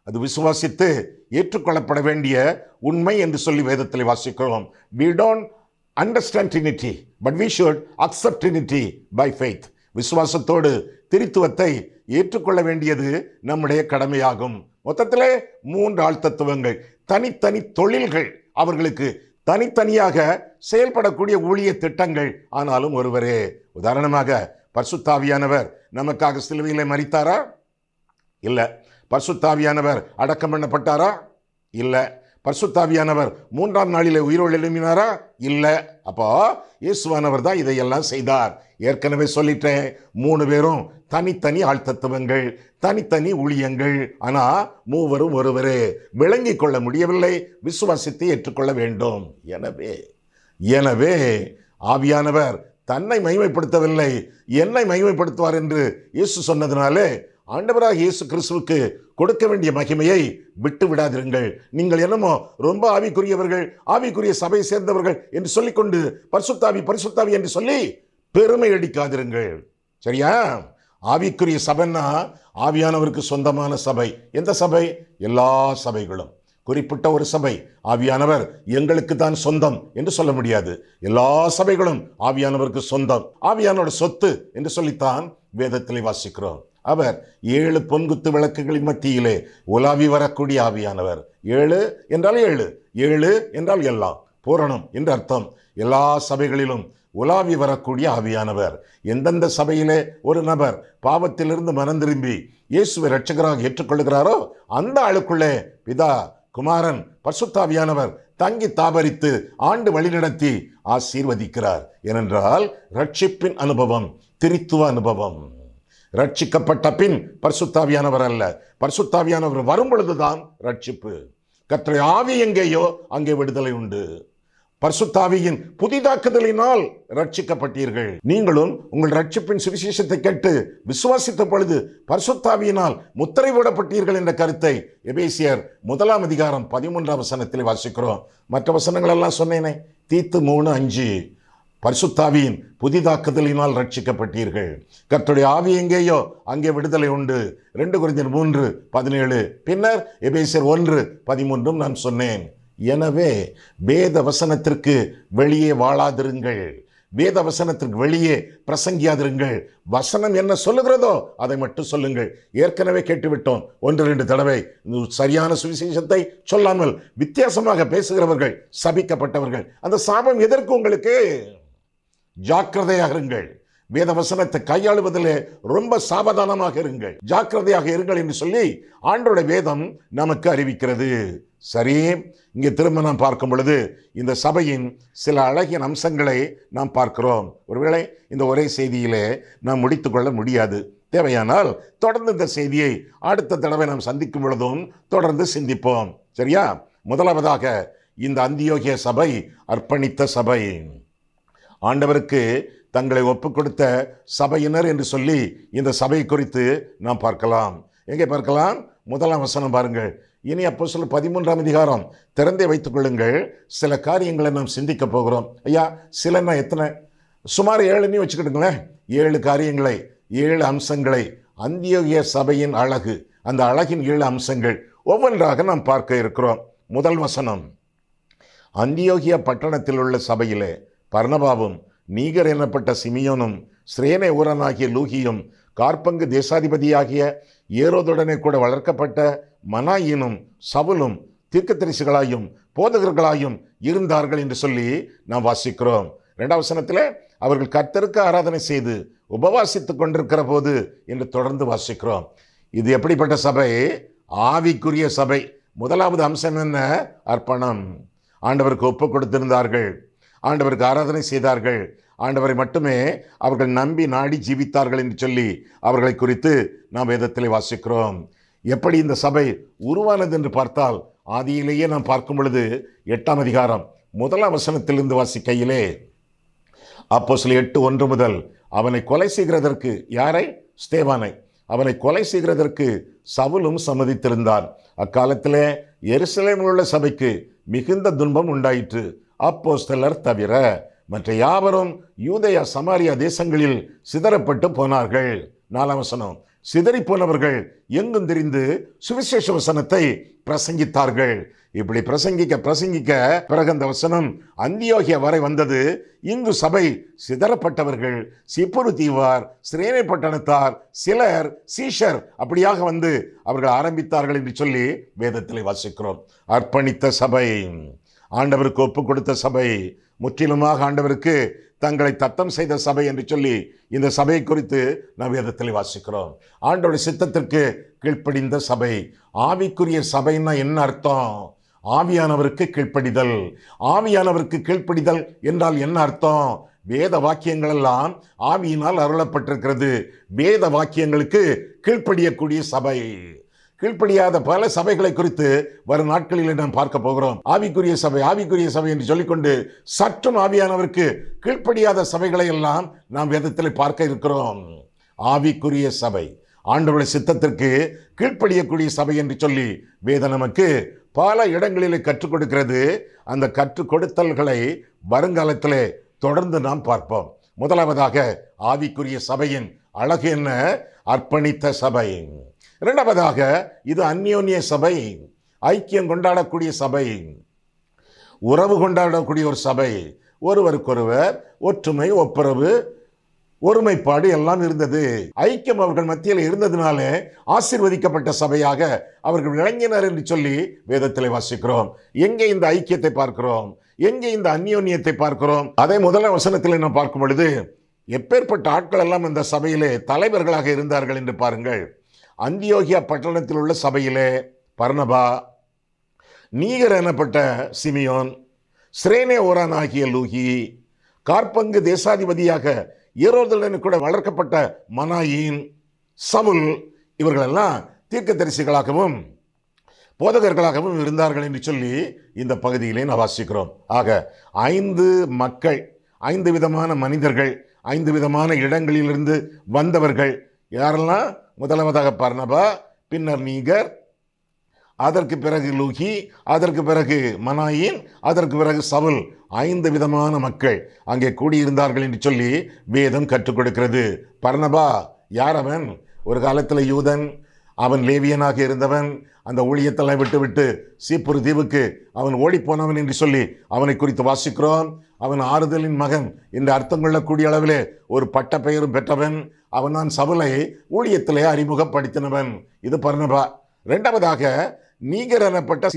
அது விசுவாசித்து ஏற்றுக்கொள்ளப்பட வேண்டிய உண்மை என்று சொல்லி வேதத்தில் வாசிக்கிறோம். We don't understand Trinity, but we should accept Trinity by faith. விசுவாசத்தோடு திரித்துவத்தை ஏற்றுக்கொள்ள வேண்டியது நம்முடைய கடமையாகும். மொத்தத்திலே 3 ஆழ்த்தத்துவங்கள், தனித்தனி தொழில்கள், அவர்களுக்கு தனித்தனியாக செயல்படக்கூடிய ஊழிய திட்டங்கள், ஆனாலும் ஒருவரே. உதாரணமாக பரிசுத்த ஆவியானவர் நமக்காக சிலுவையிலே மரித்தாரா? இல்லை. பரிசுத்த ஆவியானவர் அடக்கம் பண்ணப்பட்டாரா? இல்லை. பரிசுத்த ஆவியானவர் 3ஆம் நாளிலே உயிரோடு எழுப்பினாரா? இல்லை. அப்போ இயேசுவானவர் தான் இதையெல்லாம் செய்தார். ஏற்கனவே சொல்லிட்டேன், 3 பேரும் தனித்தனி ஆழ்த்தத்துவங்கள், தனித்தனி ஊழியங்கள். ஆனால் மூவரும் ஒருவரே. விளங்கிக் கொள்ள முடியவில்லை, விசுவாசித்து ஏற்றுக்கொள்ள வேண்டும். எனவே ஆவியானவர் தன்னை மகிமைப்படுத்தவில்லை, என்னை மகிமைப்படுத்துவார் என்று இயேசு சொன்னதினாலே ஆண்டவராக இயேசு கிறிஸ்துவுக்கு கொடுக்க வேண்டிய மகிமையை விட்டு விடாதிருங்கள். நீங்கள் என்னமோ ரொம்ப ஆவிக்குரியவர்கள், ஆவிக்குரிய சபையை சேர்ந்தவர்கள் என்று சொல்லிக்கொண்டு பரிசுத்தாவி பரிசுத்தாவி என்று சொல்லி பெருமை அடிக்காதிருங்கள். சரியா? ஆவிக்குரிய சபைன்னா ஆவியானவருக்கு சொந்தமான சபை. எந்த சபை? எல்லா சபைகளும். குறிப்பிட்ட ஒரு சபை ஆவியானவர் எங்களுக்கு தான் சொந்தம் என்று சொல்ல முடியாது. எல்லா சபைகளும் ஆவியானவருக்கு சொந்தம், ஆவியானோட சொத்து என்று சொல்லித்தான் வேதத்திலே வாசிக்கிறோம். அவர் 7 பொன்குத்து விளக்குகளின் மத்தியிலே உலாவி வரக்கூடிய ஆவியானவர். 7 என்றால் 7, 7 என்றால் எல்லாம், பூரணம் என்று அர்த்தம். எல்லா சபைகளிலும் உலாவி வரக்கூடிய ஆவியானவர். எந்தெந்த சபையிலே ஒரு நபர் பாவத்திலிருந்து மனம் திரும்பி இயேசுவை இரட்சகராக ஏற்றுக்கொள்கிறாரோ அந்த ஆளுக்குள்ளே பிதா, குமாரன், பரிசுத்தாவியானவர் தங்கி தாபரித்து ஆண்டு வழிநடத்தி ஆசீர்வதிக்கிறார். ஏனென்றால் ரட்சிப்பின் அனுபவம் திரித்துவ அனுபவம். ரட்சிக்கப்பட்ட பின் பரிசுத்தாவியானவர் அல்ல, பரிசுத்தாவியானவர் வரும் பொழுதுதான் ரட்சிப்பு. கர்த்தருடைய ஆவி எங்கேயோ அங்கே விடுதலை உண்டு. பரிசுத்தாவியின் புதிதாக்குதலினால் ரட்சிக்கப்பட்டீர்கள். நீங்களும் உங்கள் ரட்சிப்பின் சுவிசேஷத்தை கேட்டு விசுவாசித்த பொழுது பரிசுத்தாவியினால் முத்திரை போடப்பட்டீர்கள் என்ற கருத்தை எபேசியர் 1:13 வாசிக்கிறோம். மற்ற வசனங்கள் எல்லாம் சொன்னேனே, தீத்து 3:5. பரிசுத்தாவியின் புதிதாக்குதலினால் ரட்சிக்கப்பட்டீர்கள். கர்த்தருடைய ஆவி எங்கேயோ அங்கே விடுதலை உண்டு. 2 கொரிந்தியர் 3:17. பின்னர் எபேசியர் 1:13 நான் சொன்னேன். எனவே வேத வசனத்திற்கு வெளியே வாழாதிருங்கள், வேத வசனத்திற்கு வெளியே பிரசங்கியாதிருங்கள். வசனம் என்ன சொல்லுகிறதோ அதை மட்டும் சொல்லுங்கள். ஏற்கனவே கேட்டுவிட்டோம் 1-2 தடவை. சரியான சுவிசேஷத்தை சொல்லாமல் வித்தியாசமாக பேசுகிறவர்கள் சபிக்கப்பட்டவர்கள். அந்த சாபம் எதற்கு உங்களுக்கு? ஜாக்கிரதையாக இருங்கள். வேத வசனத்தை கையாளுவதிலே ரொம்ப சாவதானமாக இருங்கள், ஜாக்கிரதையாக இருங்கள் என்று சொல்லி ஆண்டோட வேதம் நமக்கு அறிவிக்கிறது. சரி, இங்கே திரும்ப நாம் பார்க்கும் பொழுது இந்த சபையின் சில அழகிய அம்சங்களை நாம் பார்க்கிறோம். ஒருவேளை இந்த ஒரே செய்தியிலே நாம் முடித்துக்கொள்ள முடியாது. தேவையானால் தொடர்ந்து இந்த செய்தியை அடுத்த தடவை நாம் சந்திக்கும் பொழுதும் தொடர்ந்து சிந்திப்போம். சரியா? முதலாவதாக இந்த அந்தியோகிய சபை அர்ப்பணித்த சபை. ஆண்டவருக்கு தங்களை ஒப்புக் கொடுத்த சபையினர் என்று சொல்லி இந்த சபை குறித்து நாம் பார்க்கலாம். எங்கே பார்க்கலாம்? 1ஆம் வசனம் பாருங்கள். இனி அப்போஸ்தலர் 13 திறந்தே வைத்துக் கொள்ளுங்கள். சில காரியங்களை நாம் சிந்திக்க போகிறோம். ஐயா, சிலன்னா எத்தனை? சுமார் 7 வச்சுக்கிட்டுங்களேன். 7 காரியங்களை, 7 அம்சங்களை, அந்தியோகிய சபையின் அழகு, அந்த அழகின் 7 அம்சங்கள் ஒவ்வொன்றாக நாம் பார்க்க இருக்கிறோம். முதல் வசனம், அந்தியோகியா பட்டணத்தில் உள்ள சபையிலே பர்னபாவும் நீகர் எனப்பட்ட சிமியோனும் சிரேனே ஊரனாகிய லூகியும் கார்பங்கு தேசாதிபதியாகிய ஏரோதுடனே கூட வளர்க்கப்பட்ட மனாயினும் சவுலும் தீர்க்கதரிசிகளாயும் போதகர்களாயும் இருந்தார்கள் என்று சொல்லி நாம் வாசிக்கிறோம். 2ஆம் வசனத்தில் அவர்கள் கர்த்தருக்கு ஆராதனை செய்து உபவாசித்துக் கொண்டிருக்கிற போது என்று தொடர்ந்து வாசிக்கிறோம். இது எப்படிப்பட்ட சபை? ஆவிக்குரிய சபை. முதலாவது அம்சம் என்ன? அர்ப்பணம். ஆண்டவருக்கு ஒப்பு கொடுத்திருந்தார்கள், ஆண்டவருக்கு ஆராதனை செய்தார்கள், ஆண்டவரை மட்டுமே அவர்கள் நம்பி நாடி ஜீவித்தார்கள் என்று சொல்லி அவர்களை குறித்து நாம் வேதத்திலே வாசிக்கிறோம். எப்படி இந்த சபை உருவானது என்று பார்த்தால் ஆதியிலேயே நாம் பார்க்கும் பொழுது 8ஆம் அதிகாரம் 1ஆம் வசனத்திலிருந்து வாசிக்கையிலே அப்போஸ்தலர் 8:1 முதல் அவனை கொலை செய்கிறதற்கு, யாரை? ஸ்தேவானை. அவனை கொலை செய்கிறதற்கு சவுலும் சம்மதித்திருந்தான். அக்காலத்திலே எருசலேமில் உள்ள சபைக்கு மிகுந்த துன்பம் உண்டாயிற்று. அப்போஸ்தலர் தவிர மற்ற யாவரும் யூதேயா சமாரியா தேசங்களில் சிதறப்பட்டு போனார்கள். 4ஆம் வசனம், சிதறி போனவர்கள் எங்கும் திரிந்து சுவிசேஷ வசனத்தை பிரசங்கித்தார்கள். இப்படி பிரசங்கிக்க பிறகு அந்த வசனம் அந்தியோகியா வரை வந்தது. இங்கு சபை சிதறப்பட்டவர்கள் சிப்புரு தீவார், சிரேனே பட்டணத்தார், சிலர், சீஷர் அப்படியாக வந்து அவர்கள் ஆரம்பித்தார்கள் என்று சொல்லி வேதத்திலே வாசிக்கிறோம். அர்ப்பணித்த சபை, ஆண்டவருக்கு ஒப்பு கொடுத்த சபை, முற்றிலுமாக ஆண்டவருக்கு தங்களை தத்தம் செய்த சபை என்று சொல்லி இந்த சபையை குறித்து நாம் வேதத்தில் வாசிக்கிறோம். ஆண்டவருடைய சித்தத்திற்கு கீழ்ப்படிந்த சபை. ஆவிக்குரிய சபைன்னா என்ன அர்த்தம்? ஆவியானவருக்கு கீழ்ப்படிதல். ஆவியானவருக்கு கீழ்ப்படிதல் என்றால் என்ன அர்த்தம்? வேத வாக்கியங்கள் எல்லாம் ஆவியினால் அருளப்பட்டிருக்கிறது. வேத வாக்கியங்களுக்கு கீழ்ப்படியக்கூடிய சபை. கீழ்ப்படியாத பல சபைகளை குறித்து வரும் நாட்களில் நாம் பார்க்க போகிறோம். ஆவிக்குரிய சபை, ஆவிக்குரிய சபை என்று சொல்லிக்கொண்டு சற்றும் ஆவியானவருக்கு கீழ்ப்படியாத சபைகளை எல்லாம் நாம் வேதத்தில் பார்க்க இருக்கிறோம். ஆவிக்குரிய சபை, ஆண்டவருடைய சித்தத்திற்கு கீழ்ப்படியக்கூடிய சபை என்று சொல்லி வேதம் நமக்கு பல இடங்களிலே கற்றுக் கொடுக்கிறது. அந்த கற்றுக் கொடுத்தல்களை வருங்காலத்திலே தொடர்ந்து நாம் பார்ப்போம். முதலாவதாக ஆவிக்குரிய சபையின் அழகு என்ன? அர்ப்பணித்த சபை. இரண்டாவதாக இது அந்யோன்ய சபை, ஐக்கியம் கொண்டாடக்கூடிய சபை, உறவு கொண்டாடக்கூடிய ஒரு சபை. ஒருவருக்கொருவர் ஒற்றுமை, ஒப்புரவு, ஒருமைப்பாடு எல்லாம் இருந்தது. ஐக்கியம் அவர்கள் மத்தியில் இருந்ததினாலே ஆசீர்வதிக்கப்பட்ட சபையாக அவர்கள் விளங்கினர் என்று சொல்லி வேதத்திலே வாசிக்கிறோம். எங்கே இந்த ஐக்கியத்தை பார்க்கிறோம்? எங்கே இந்த அந்யோன்யத்தை பார்க்கிறோம்? அதை முதல் வசனத்தில் நாம் பார்க்கும் பொழுது எப்பேற்பட்ட ஆட்கள் எல்லாம் இந்த சபையிலே தலைவர்களாக இருந்தார்கள் என்று பாருங்கள். அந்தியோகியா பட்டணத்தில் உள்ள சபையிலே பர்னபா, நீகர் எனப்பட்ட சிமியோன், சிரேனே ஓரான் ஆகிய லூகி, கார்பங்கு தேசாதிபதியாக ஏரோதுடன் கூட வளர்க்கப்பட்ட மனாயின், சவுல், இவர்களெல்லாம் தீர்க்கதரிசிகளாகவும் போதகர்களாகவும் இருந்தார்கள் என்று சொல்லி இந்த பகுதியிலே நான் வாசிக்கிறோம். ஆக 5 மக்கள், 5 விதமான மனிதர்கள், 5 விதமான இடங்களிலிருந்து வந்தவர்கள். யாரெல்லாம்? முதலாவதாக பர்னபா, பின்னர் நீகர், அதற்கு பிறகு லூகி, அதற்கு பிறகு மனாயின், அதற்கு பிறகு சவுல். 5 விதமான மக்கள் அங்கே கூடியிருந்தார்கள் என்று சொல்லி வேதம் கற்றுக் கொடுக்கிறது. பர்னபா யார்? அவன் ஒரு காலத்தில் யூதன், அவன் லேவியனாக இருந்தவன். அந்த ஊழியத்தெல்லாம் விட்டு சீப்புரு தீவுக்கு அவன் ஓடிப்போனவன் என்று சொல்லி அவனை குறித்து வாசிக்கிறோம். அவன் ஆறுதலின் மகன் என்று அர்த்தம் கொள்ளக்கூடிய அளவிலே ஒரு பட்ட பெயரும் பெற்றவன். அவன் தான் சவுலை ஊழியத்திலே அறிமுகப்படுத்தினவன். இது பர்னபா. இரண்டாவதாக நீகர் எனப்பட்ட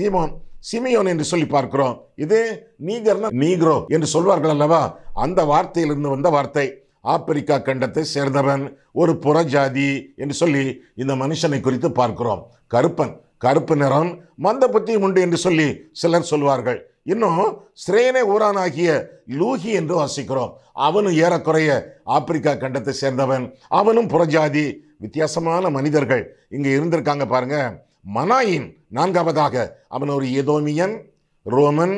சிமியோன் என்று சொல்லி பார்க்கிறோம். இது நீகர்னா நீக்ரோ என்று சொல்வார்கள் அல்லவா? அந்த வார்த்தையிலிருந்து வந்த வார்த்தை. ஆப்பிரிக்கா கண்டத்தை சேர்ந்தவன், ஒரு புறஜாதி என்று சொல்லி இந்த மனுஷனை குறித்து பார்க்கிறோம். கருப்பு நிறம், மந்த புத்தியும் உண்டு என்று சொல்லி சிலர் சொல்வார்கள். இன்னும் சிரேனே ஊரானாகிய லூகி என்று வாசிக்கிறோம். அவனும் ஏறக்குறைய ஆப்பிரிக்கா கண்டத்தை சேர்ந்தவன், அவனும் புறஜாதி. வித்தியாசமான மனிதர்கள் இங்கே இருந்திருக்காங்க பாருங்க. மனாயின் நான்காவதாக அவன் ஒரு ஏதோமியன், ரோமன்,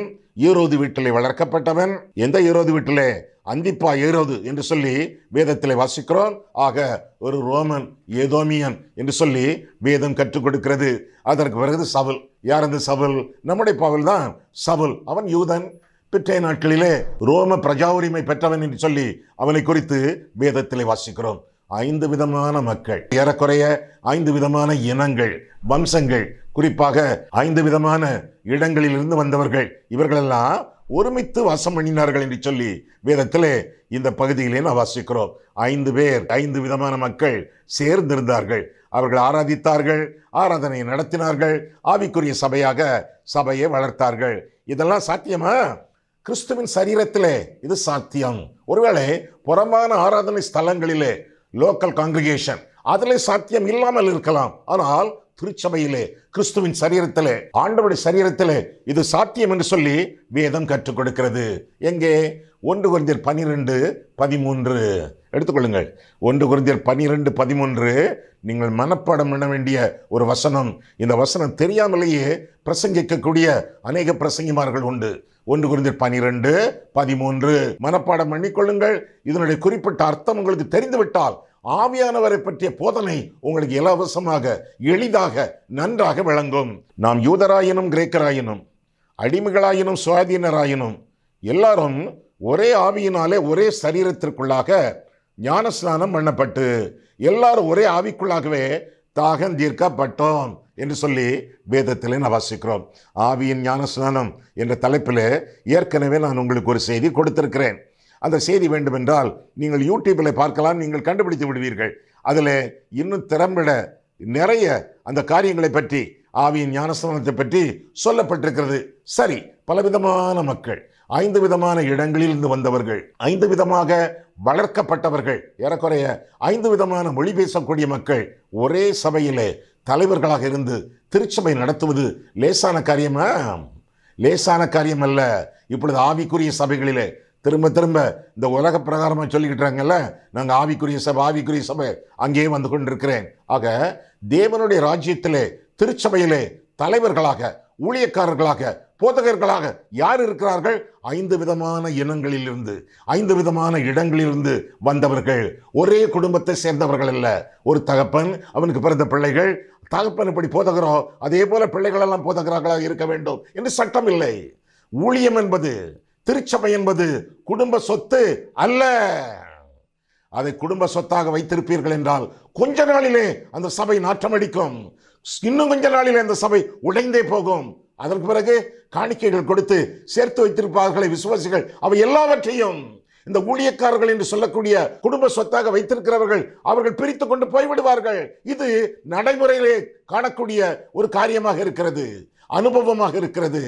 ஏரோது வீட்டிலே வளர்க்கப்பட்டவன். எந்த ஏரோது வீட்டிலே? அந்திப்பா ஏரோது என்று சொல்லி வேதத்திலே வாசிக்கிறோம். ஆக ஒரு ரோமன், ஏதோமியன் என்று சொல்லி வேதம் கற்றுக் கொடுக்கிறது. அதற்கு பிறகு சவுல். யார் அந்த சவுல்? நம்முடைய பவுல் தான் சவுல். அவன் யூதன், பிற்றைய நாட்களிலே ரோம பிரஜா உரிமை பெற்றவன் என்று சொல்லி அவனை குறித்து வேதத்திலே வாசிக்கிறோம். 5 விதமான மக்கள், ஏறக்குறைய 5 விதமான இனங்கள், வம்சங்கள், குறிப்பாக 5 விதமான இடங்களில் இருந்து வந்தவர்கள். இவர்களெல்லாம் ஒருமித்து வாசம் பண்ணினார்கள் என்று சொல்லி வேதத்திலே இந்த பகுதியிலே நான் வாசிக்கிறோம். 5 பேர், 5 விதமான மக்கள் சேர்ந்திருந்தார்கள். அவர்கள் ஆராதித்தார்கள், ஆராதனை நடத்தினார்கள், ஆவிக்குரிய சபையாக சபையை வளர்த்தார்கள். இதெல்லாம் சாத்தியமா? கிறிஸ்துவின் சரீரத்திலே இது சாத்தியம். ஒருவேளை புறமான ஆராதனை ஸ்தலங்களிலே, லோக்கல் காங்கிரிகேஷன், அதிலே சாத்தியம் இல்லாமல் இருக்கலாம். ஆனால் திருச்சபையிலே, கிறிஸ்துவின் சரீரத்திலே, ஆண்டவருடைய சரீரத்திலே இது சாத்தியம் என்று சொல்லி வேதம் கற்றுக் கொடுக்கிறது. எங்கே? 1 கொரிந்தியர் 12:13 எடுத்துக்கொள்ளுங்கள். 1 கொரிந்தியர் 12:13 நீங்கள் மனப்பாடம் பண்ண வேண்டிய ஒரு வசனம். இந்த வசனம் தெரியாமலேயே பிரசங்கிக்கக்கூடிய அநேக பிரசங்கிமார்கள் உண்டு. 1 கொரிந்தியர் 12:13 மனப்பாடம் பண்ணிக்கொள்ளுங்கள். இதனுடைய குறிப்பிட்ட அர்த்தம் உங்களுக்கு தெரிந்துவிட்டால் ஆவியானவரை பற்றிய போதனை உங்களுக்கு இலவசமாக, எளிதாக, நன்றாக விளங்கும். நாம் யூதராயினும் கிரேக்கராயினும், அடிமைகளாயினும் சுயாதீனராயினும் எல்லாரும் ஒரே ஆவியினாலே ஒரே சரீரத்திற்குள்ளாக ஞானஸ்நானம் பண்ணப்பட்டு எல்லாரும் ஒரே ஆவிக்குள்ளாகவே தாகம் தீர்க்கப்பட்டோம் என்று சொல்லி வேதத்திலே நான் வாசிக்கிறோம். ஆவியின் ஞானஸ்நானம் என்ற தலைப்பில் ஏற்கனவே நான் உங்களுக்கு ஒரு செய்தி கொடுத்திருக்கிறேன். அந்த செய்தி வேண்டுமென்றால் நீங்கள் யூடியூப்பில் பார்க்கலாம், நீங்கள் கண்டுபிடித்து விடுவீர்கள். அதில் இன்னும் திறம்பட நிறைய அந்த காரியங்களை பற்றி, ஆவியின் ஞானஸ்நானத்தை பற்றி சொல்லப்பட்டிருக்கிறது. சரி, பலவிதமான மக்கள், 5 விதமான இடங்களிலிருந்து வந்தவர்கள், 5 விதமாக வளர்க்கப்பட்டவர்கள், ஏறக்குறைய 5 விதமான மொழி பேசக்கூடிய மக்கள் ஒரே சபையிலே தலைவர்களாக இருந்து திருச்சபை நடத்துவது லேசான காரியமா? லேசான காரியம் அல்ல. இப்பொழுது ஆவிக்குரிய சபைகளிலே திரும்ப இந்த உலக பிரகாரமாக சொல்லிக்கிட்டாங்கல்ல, நாங்கள் ஆவிக்குரிய சபை அங்கேயே வந்து கொண்டிருக்கிறேன். ஆக தேவனுடைய ராஜ்யத்திலே, திருச்சபையிலே தலைவர்களாக, ஊழியக்காரர்களாக, போதகர்களாக யார் இருக்கிறார்கள்? 5 விதமான இனங்களிலிருந்து, 5 விதமான இடங்களிலிருந்து வந்தவர்கள். ஒரே குடும்பத்தை சேர்ந்தவர்கள் அல்ல. ஒரு தகப்பன், அவனுக்கு பிறந்த பிள்ளைகள், தகப்பன் இப்படி போதகரோ அதே போல பிள்ளைகள் எல்லாம் போதகர்களாக இருக்க வேண்டும் என்று சட்டம் இல்லை. ஊழியம் என்பது, திருச்சபை என்பது குடும்ப சொத்து அல்ல. அதை குடும்ப சொத்தாக வைத்திருப்பீர்கள் என்றால் கொஞ்ச நாளிலே அந்த சபை நாற்றமடிக்கும். இன்னும் கொஞ்ச நாளிலே அந்த சபை உடைந்தே போகும். அதற்கு பிறகு காணிக்கைகள் கொடுத்து சேர்த்து வைத்திருப்பார்களே விசுவாசிகள், அவை எல்லாவற்றையும் இந்த ஊழியக்காரர்கள் என்று சொல்லக்கூடிய குடும்ப சொத்தாக வைத்திருக்கிறவர்கள் அவர்கள் பிரித்து கொண்டு போய்விடுவார்கள். இது நடைமுறையிலே காணக்கூடிய ஒரு காரியமாக இருக்கிறது, அனுபவமாக இருக்கிறது.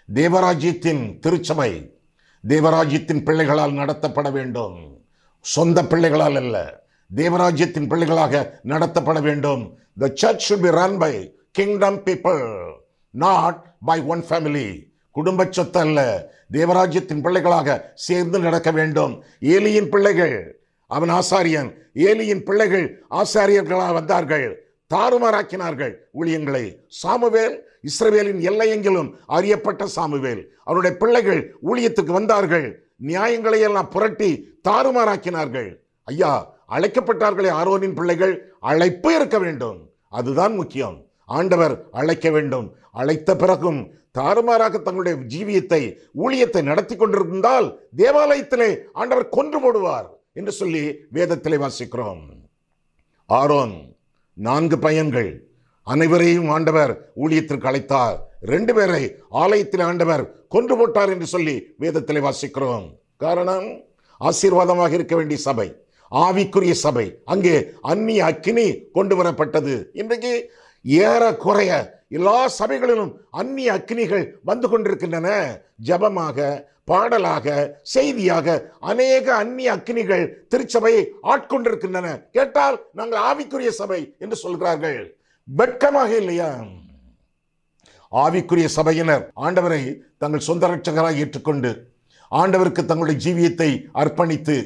தேவராஜ்யத்தின் திருச்சபை தேவராஜ்யத்தின் பிள்ளைகளால் நடத்தப்பட வேண்டும். சொந்த பிள்ளைகளால் அல்ல, தேவராஜ்யத்தின் பிள்ளைகளாக நடத்தப்பட வேண்டும். The church should be run by kingdom people, not by one family. குடும்ப சொத்து அல்ல, தேவராஜ்யத்தின் பிள்ளைகளாக சேர்ந்து நடக்க வேண்டும். ஏலியின் பிள்ளைகள், அவன் ஆசாரியன், ஏலியின் பிள்ளைகள் ஆசாரியர்களாக வந்தார்கள், தாறுமாறாக்கினார்கள் ஊழியங்களை. சாமுவேல் இஸ்ரவேலின் எல்லையெங்கிலும் அறியப்பட்ட சாமுவேல், அவருடைய பிள்ளைகள் ஊழியத்துக்கு வந்தார்கள், நியாயங்களை எல்லாம் புரட்டி தாறுமாறாக்கினார்கள். ஐயா, அழைக்கப்பட்டார்களே ஆரோனின் பிள்ளைகள், அழைப்பு இருக்க வேண்டும், அதுதான் முக்கியம். ஆண்டவர் அழைக்க வேண்டும். அழைத்த பிறகும் தாறுமாறாக தங்களுடைய ஜீவியத்தை ஊழியத்தை நடத்தி கொண்டிருந்தால் தேவாலயத்திலே ஆண்டவர் கொன்று போடுவார் என்று சொல்லி வேதத்திலே வாசிக்கிறோம். ஆரோன் 4 பையன்கள், அனைவரையும் ஆண்டவர் ஊழியத்திற்கு அழைத்தார். 2 பேரை ஆலயத்தில் ஆண்டவர் கொன்று போட்டார் என்று சொல்லி வேதத்திலே வாசிக்கிறோம். காரணம், ஆசீர்வாதமாக இருக்க வேண்டிய சபை, ஆவிக்குரிய சபை, அங்கே அந்நிய அக்கினி கொண்டு வரப்பட்டது. இன்றைக்கு ஏறக்குறைய எல்லா சபைகளிலும் அந்நிய அக்கினிகள் வந்து கொண்டிருக்கின்றன. ஜபமாக, பாடலாக, செய்தியாக அநேக அந்நிய அக்கினிகள் திருச்சபையை ஆட்கொண்டிருக்கின்றன. கேட்டால் நாங்கள் ஆவிக்குரிய சபை என்று சொல்கிறார்கள். வெட்கமாக இல்லையா? ஆவிக்குரிய சபையினர் ஆண்டவரை தங்கள் சொந்த இரட்சகராக ஏற்றுக்கொண்டு ஆண்டவருக்கு தங்களுடைய ஜீவியத்தை அர்ப்பணித்து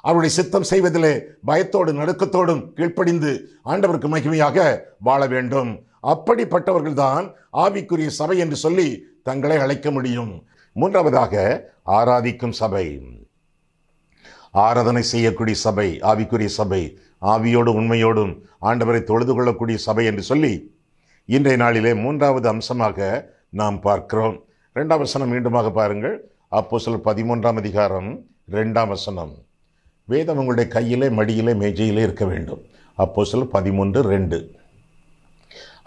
அவருடைய சித்தம் செய்வதிலே பயத்தோடு நடுக்கத்தோடும் கீழ்ப்படிந்து ஆண்டவருக்கு மகிமையாக வாழ வேண்டும். அப்படிப்பட்டவர்கள் தான் ஆவிக்குரிய சபை என்று சொல்லி தங்களை அழைக்க முடியும். 3வதாக, ஆராதிக்கும் சபை, ஆராதனை செய்யக்கூடிய சபை, ஆவிக்குரிய சபை, ஆவியோடும் உண்மையோடும் ஆண்டவரை தொழுது கொள்ளக்கூடிய சபை என்று சொல்லி இன்றைய நாளிலே 3வது அம்சமாக நாம் பார்க்கிறோம். 2ஆம் வசனம் மீண்டுமாக பாருங்கள். அப்போஸ்தலர் 13ஆம் அதிகாரம் 2ஆம் வசனம். வேதம் உங்களுடைய கையிலே, மடியிலே, மேஜையிலே இருக்க வேண்டும். அப்போஸ்தலர் 13:2.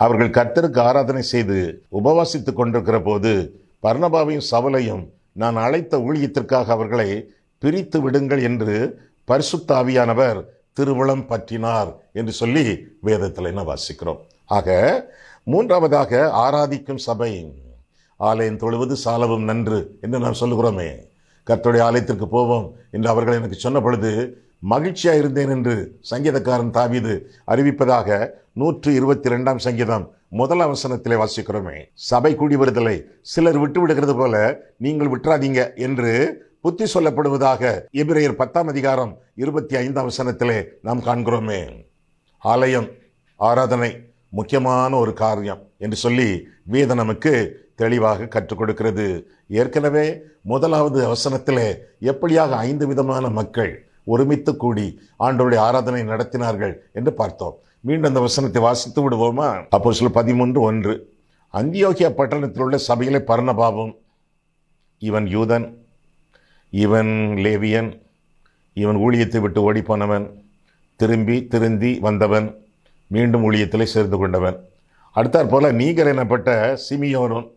அவர்கள் கர்த்தருக்கு ஆராதனை செய்து உபவாசித்துக் கொண்டிருக்கிற போது பர்னபாவையும் சவுலையும் நான் அழைத்த ஊழியத்திற்காக அவர்களை பிரித்து விடுங்கள் என்று பரிசுத்த ஆவியானவர் திருவுளம் பற்றினார் என்று சொல்லி வேதத்தில் என்ன வாசிக்கிறோம். ஆக 3வதாக, ஆராதிக்கும் சபை. ஆலயம் தொழுவது சாலவும் நன்று என்று நாம் சொல்லுகிறோமே. கர்த்தருடைய ஆலயத்திற்கு போவோம் என்று அவர்கள் எனக்கு சொன்ன பொழுது மகிழ்ச்சியாக இருந்தேன் என்று சங்கீதக்காரன் தாவீது அறிவிப்பதாக 122ஆம் சங்கீதம் 1ஆம் வசனத்திலே வாசிக்கிறோமே. சபை கூடி வருதலை சிலர் விட்டு விடுகிறது போல நீங்கள் விட்டுறாதீங்க என்று புத்தி சொல்லப்படுவதாக எபிரேயர் 10ஆம் அதிகாரம் 25ஆம் வசனத்திலே நாம் காண்கிறோமே. ஆலயம், ஆராதனை முக்கியமான ஒரு காரியம் என்று சொல்லி வேதம் நமக்கு தெளிவாக கற்றுக் கொடுக்கிறது. ஏற்கனவே 1வது வசனத்திலே எப்படியாக 5 விதமான மக்கள் ஒருமித்து கூடி ஆண்டவருடைய ஆராதனை நடத்தினார்கள் என்று பார்த்தோம். மீண்டும் அந்த வசனத்தை வாசித்து விடுவோமா? அப்போஸ்தலர் 13:1. அந்தியோகியா பட்டணத்தில் உள்ள சபையிலே பர்னபாவும், இவன் யூதன், இவன் லேவியன், இவன் ஊழியத்தை விட்டு ஓடிப்போனவன், திருந்தி வந்தவன், மீண்டும் ஊழியத்திலே சேர்ந்து கொண்டவன். அடுத்தாற் போல நீகர் எனப்பட்ட சிமியோனும்,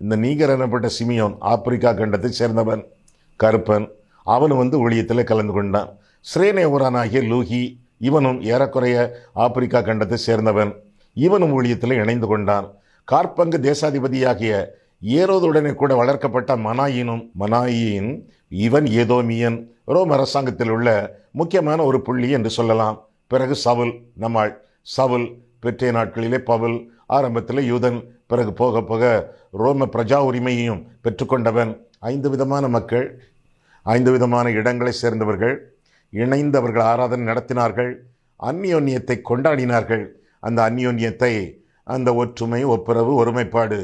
இந்த நீகர் எனப்பட்ட சிமியோன் ஆப்பிரிக்கா கண்டத்தை சேர்ந்தவன், கருப்பன், அவனும் ஊழியத்தில் கலந்து கொண்டான். சிரேனே ஊரானாகிய லூகி, இவனும் ஏறக்குறைய ஆப்பிரிக்கா கண்டத்தை சேர்ந்தவன், இவனும் ஊழியத்தில் இணைந்து கொண்டான். கார்பங்கு தேசாதிபதியாகிய ஏரோதுடனே கூட வளர்க்கப்பட்ட மனாயின், இவன் ஏதோமியன், ரோம் அரசாங்கத்தில் உள்ள முக்கியமான ஒரு புள்ளி என்று சொல்லலாம். பிறகு சவுல் பெற்றைய நாட்களிலே பவுல், ஆரம்பத்தில் யூதன், பிறகு போக போக ரோம பிரஜா உரிமையையும் பெற்றுக்கொண்டவன். 5 விதமான மக்கள், 5 விதமான இடங்களை சேர்ந்தவர்கள் இணைந்தவர்கள் ஆராதனை நடத்தினார்கள். அந்நியோன்யத்தை கொண்டாடினார்கள். அந்த அந்நியோன்யத்தை, அந்த ஒற்றுமை, ஒப்புரவு, ஒருமைப்பாடு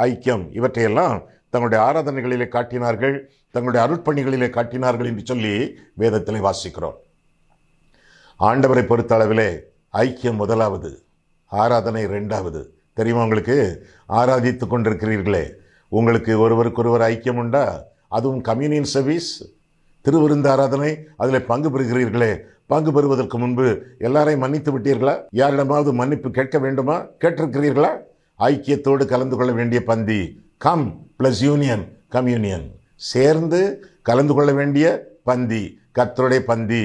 ஐக்கியம், இவற்றையெல்லாம் தங்களுடைய ஆராதனைகளிலே காட்டினார்கள், தங்களுடைய அருட்பணிகளிலே காட்டினார்கள் என்று சொல்லி வேதத்திலே வாசிக்கிறோம். ஆண்டவரை பொறுத்த அளவிலே ஐக்கியம் முதலாவது, ஆராதனை இரண்டாவது. தெரியுமா உங்களுக்கு? ஆராதித்து கொண்டிருக்கிறீர்களே, உங்களுக்கு ஒருவருக்கொருவர் ஐக்கியம் உண்டா? அதுவும் கம்யூனியன் சர்வீஸ், திருவிருந்து ஆராதனை, அதில் பங்கு பெறுகிறீர்களே, பங்கு பெறுவதற்கு முன்பு எல்லாரையும் மன்னித்து விட்டீர்களா? யாரிடமாவது மன்னிப்பு கேட்க வேண்டுமா? கேட்டிருக்கிறீர்களா? ஐக்கியத்தோடு கலந்து கொள்ள வேண்டிய பந்தி, கம் பிளஸ் யூனியன், கம்யூனியன், சேர்ந்து கலந்து கொள்ள வேண்டிய பந்தி, கர்த்தருடைய பந்தி.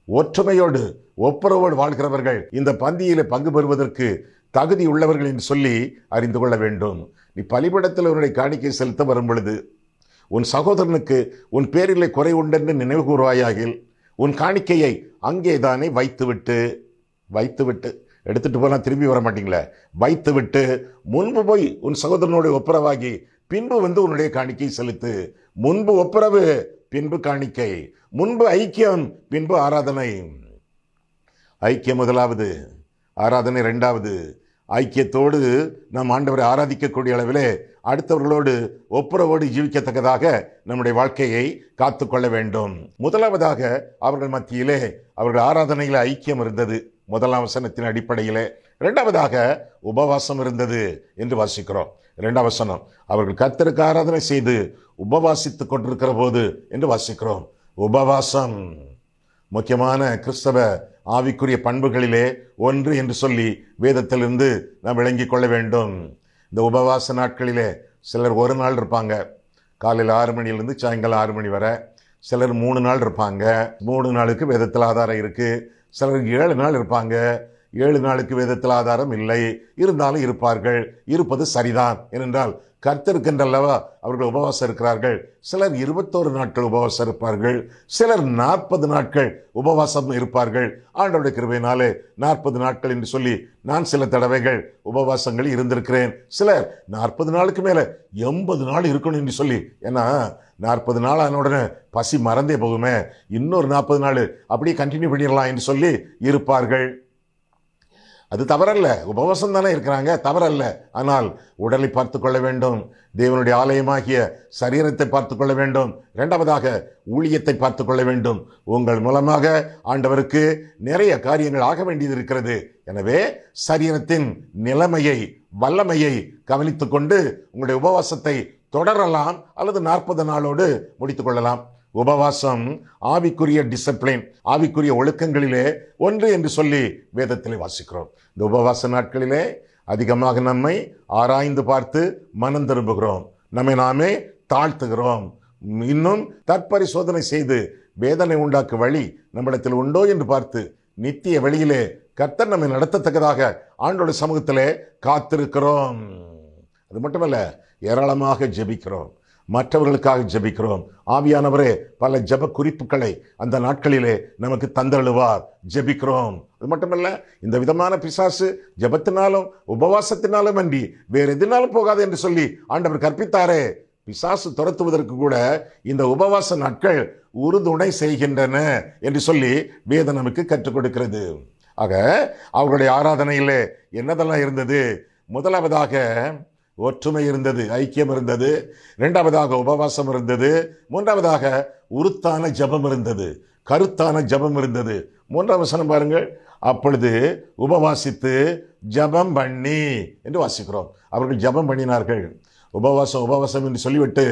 ஒற்றுமையோடு ஒப்புரவோடு வாழ்கிறவர்கள் இந்த பந்தியிலே பங்கு பெறுவதற்கு தகுதி உள்ளவர்கள் என்று சொல்லி அறிந்து கொள்ள வேண்டும். நீ பலிபீடத்தில் அவருடைய காணிக்கை செலுத்த வரும் பொழுது உன் சகோதரனுக்கு உன் பேரிலே குறை உண்டென்று நினைவு கூறுவாயாகில் உன் காணிக்கையை அங்கேதானே வைத்துவிட்டு எடுத்துட்டு போனால் திரும்பி வர மாட்டீங்களே, வைத்துவிட்டு முன்பு போய் உன் சகோதரனுடைய ஒப்புரவாகி பின்பு வந்து உன்னுடைய காணிக்கை செலுத்து. முன்பு ஒப்புரவு, பின்பு காணிக்கை, முன்பு ஐக்கியம், பின்பு ஆராதனை. ஐக்கியம் முதலாவது, ஆராதனை இரண்டாவது. ஐக்கியத்தோடு நாம் ஆண்டவரை ஆராதிக்கக்கூடிய அளவிலே அடுத்தவர்களோடு ஒப்புரவோடு ஜீவிக்கத்தக்கதாக நம்முடைய வாழ்க்கையை காத்துக்கொள்ள வேண்டும். முதலாவதாக அவர்கள் மத்தியிலே அவர்கள் ஆராதனையில் ஐக்கியம் இருந்தது, முதலாம் வசனத்தின் அடிப்படையிலே. இரண்டாவதாக உபவாசம் இருந்தது என்று வாசிக்கிறோம். இரண்டாம் வசனம், அவர்கள் கர்த்தருக்கு ஆராதனை செய்து உபவாசித்துக் கொண்டிருக்கிற போது என்று வாசிக்கிறோம். உபவாசம் முக்கியமான கிறிஸ்தவ ஆவிக்குரிய பண்புகளிலே ஒன்று என்று சொல்லி வேதத்திலிருந்து நாம் விளங்கிக் கொள்ள வேண்டும். இந்த உபவாச நாட்களிலே சிலர் ஒரு நாள் இருப்பாங்க, காலையில் 6 மணியிலிருந்து சாயங்காலம் 6 மணி வரை. சிலர் 3 நாள் இருப்பாங்க, 3 நாளுக்கு வேதத்தில் ஆதாரம் இருக்கு. சிலருக்கு 7 நாள் இருப்பாங்க, 7 நாளுக்கு வேதத்தில் ஆதாரம் இல்லை, இருந்தாலும் இருப்பார்கள். இருப்பது சரிதான். ஏனென்றால் கர்த்தருக்கென்றல்லவா அவர்கள் உபவாசம் இருக்கிறார்கள். சிலர் 21 நாட்கள் உபவாசம் இருப்பார்கள், சிலர் 40 நாட்கள் உபவாசம் இருப்பார்கள். ஆண்டவருடைய கிருபையினாலே 40 நாட்கள் என்று சொல்லி நான் சில தடவைகள் உபவாசங்கள் இருந்திருக்கிறேன். சிலர் 40 நாளுக்கு மேல 80 நாள் இருக்கணும் என்று சொல்லி, ஏன்னா 40 நாள் ஆன உடனே பசி மறந்தே போகுமே, இன்னொரு 40 நாள் அப்படியே கண்டினியூ பண்ணிடலாம் என்று சொல்லி இருப்பார்கள். அது தவறல்ல, உபவாசம் தானே இருக்கிறாங்க, தவறல்ல. ஆனால் உடலை பார்த்து கொள்ள வேண்டும், தேவனுடைய ஆலயமாகிய சரீரத்தை பார்த்து கொள்ள வேண்டும். இரண்டாவதாக ஊழியத்தை பார்த்து கொள்ள வேண்டும். உங்கள் மூலமாக ஆண்டவருக்கு நிறைய காரியங்கள் ஆக வேண்டியது இருக்கிறது. எனவே சரீரத்தின் நிலைமையை, வல்லமையை கவனித்துக் கொண்டு உங்களுடைய உபவாசத்தை தொடரலாம் அல்லது 40 நாளோடு முடித்துக் கொள்ளலாம். உபவாசம் ஆவிக்குரிய டிசிப்ளின், ஆவிக்குரிய ஒழுக்கங்களிலே ஒன்று என்று சொல்லி வேதத்திலே வாசிக்கிறோம். இந்த உபவாச நாட்களிலே அதிகமாக நம்மை ஆராய்ந்து பார்த்து மனம் திரும்புகிறோம், நம்மை நாமே தாழ்த்துகிறோம். இன்னும் தற்பரிசோதனை செய்து வேதனை உண்டாக்கும் வழி நம்மிடத்தில் உண்டோ என்று பார்த்து நித்திய வழியிலே கர்த்தர் நம்மை நடத்தத்தக்கதாக ஆண்டோட சமூகத்திலே காத்திருக்கிறோம். அது மட்டுமல்ல, ஏராளமாக ஜெபிக்கிறோம், மற்றவர்களுக்காக ஜெபிக்கிறோம். ஆவியானவரே பல ஜெப குறிப்புகளை அந்த நாட்களிலே நமக்கு தந்தருளுவார், ஜெபிக்கிறோம். அது மட்டுமல்ல, இந்த விதமான பிசாசு ஜெபத்தினாலும் உபவாசத்தினாலும் அன்றி வேறு எதினாலும் போகாது என்று சொல்லி ஆண்டவர் கற்பித்தாரே. பிசாசு துரத்துவதற்கு கூட இந்த உபவாச நாட்கள் உறுதுணை செய்கின்றன என்று சொல்லி வேதம் நமக்கு கற்றுக் கொடுக்கிறது. ஆக அவர்களுடைய ஆராதனையிலே என்னதெல்லாம் இருந்தது? முதலாவதாக ஒற்றுமை இருந்தது, ஐக்கியம் இருந்தது. இரண்டாவதாக உபவாசம் இருந்தது. மூன்றாவதாக உருத்தான ஜபம் இருந்தது, கருத்தான ஜபம் இருந்தது. மூன்றாம் வசனம் பாருங்கள், அப்பொழுது உபவாசித்து ஜபம் பண்ணி என்று வாசிக்கிறோம். அவர்கள் ஜபம் பண்ணினார்கள். உபவாசம் என்று சொல்லிவிட்டு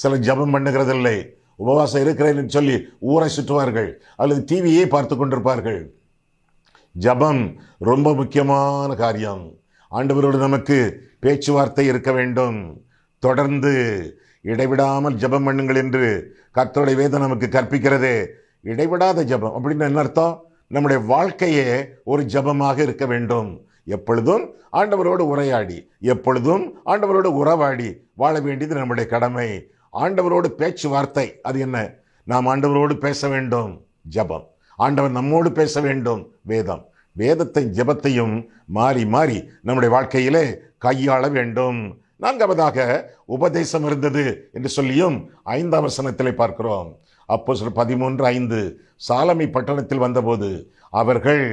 சிலர் ஜபம் பண்ணுகிறதில்லை. உபவாசம் இருக்கிறேன் என்று சொல்லி ஊரை சுற்றுவார்கள் அல்லது டிவியே பார்த்து கொண்டிருப்பார்கள். ஜபம் ரொம்ப முக்கியமான காரியம். ஆண்டவரோடு நமக்கு பேச்சுவார்த்தை இருக்க வேண்டும். தொடர்ந்து இடைவிடாமல் ஜபம் பண்ணுங்கள் என்று கர்த்தருடைய வேதம் நமக்கு கற்பிக்கிறதே. இடைவிடாத ஜபம் அப்படின்னு என்ன அர்த்தம்? நம்முடைய வாழ்க்கையே ஒரு ஜபமாக இருக்க வேண்டும். எப்பொழுதும் ஆண்டவரோடு உரையாடி, எப்பொழுதும் ஆண்டவரோடு உறவாடி வாழ வேண்டியது நம்முடைய கடமை. ஆண்டவரோடு பேச்சுவார்த்தை, அது என்ன? நாம் ஆண்டவரோடு பேச வேண்டும், ஜபம். ஆண்டவர் நம்மோடு பேச வேண்டும், வேதம். வேதத்தை ஜபத்தையும் மாறி மாறி நம்முடைய வாழ்க்கையிலே கையாள வேண்டும். நான்காவதாக உபதேசம் இருந்தது என்று சொல்லியும் 5ஆம் வசனத்திலே பார்க்கிறோம். அப்போஸ்தலர் 13:5 சாலமி பட்டணத்தில் வந்தபோது அவர்கள்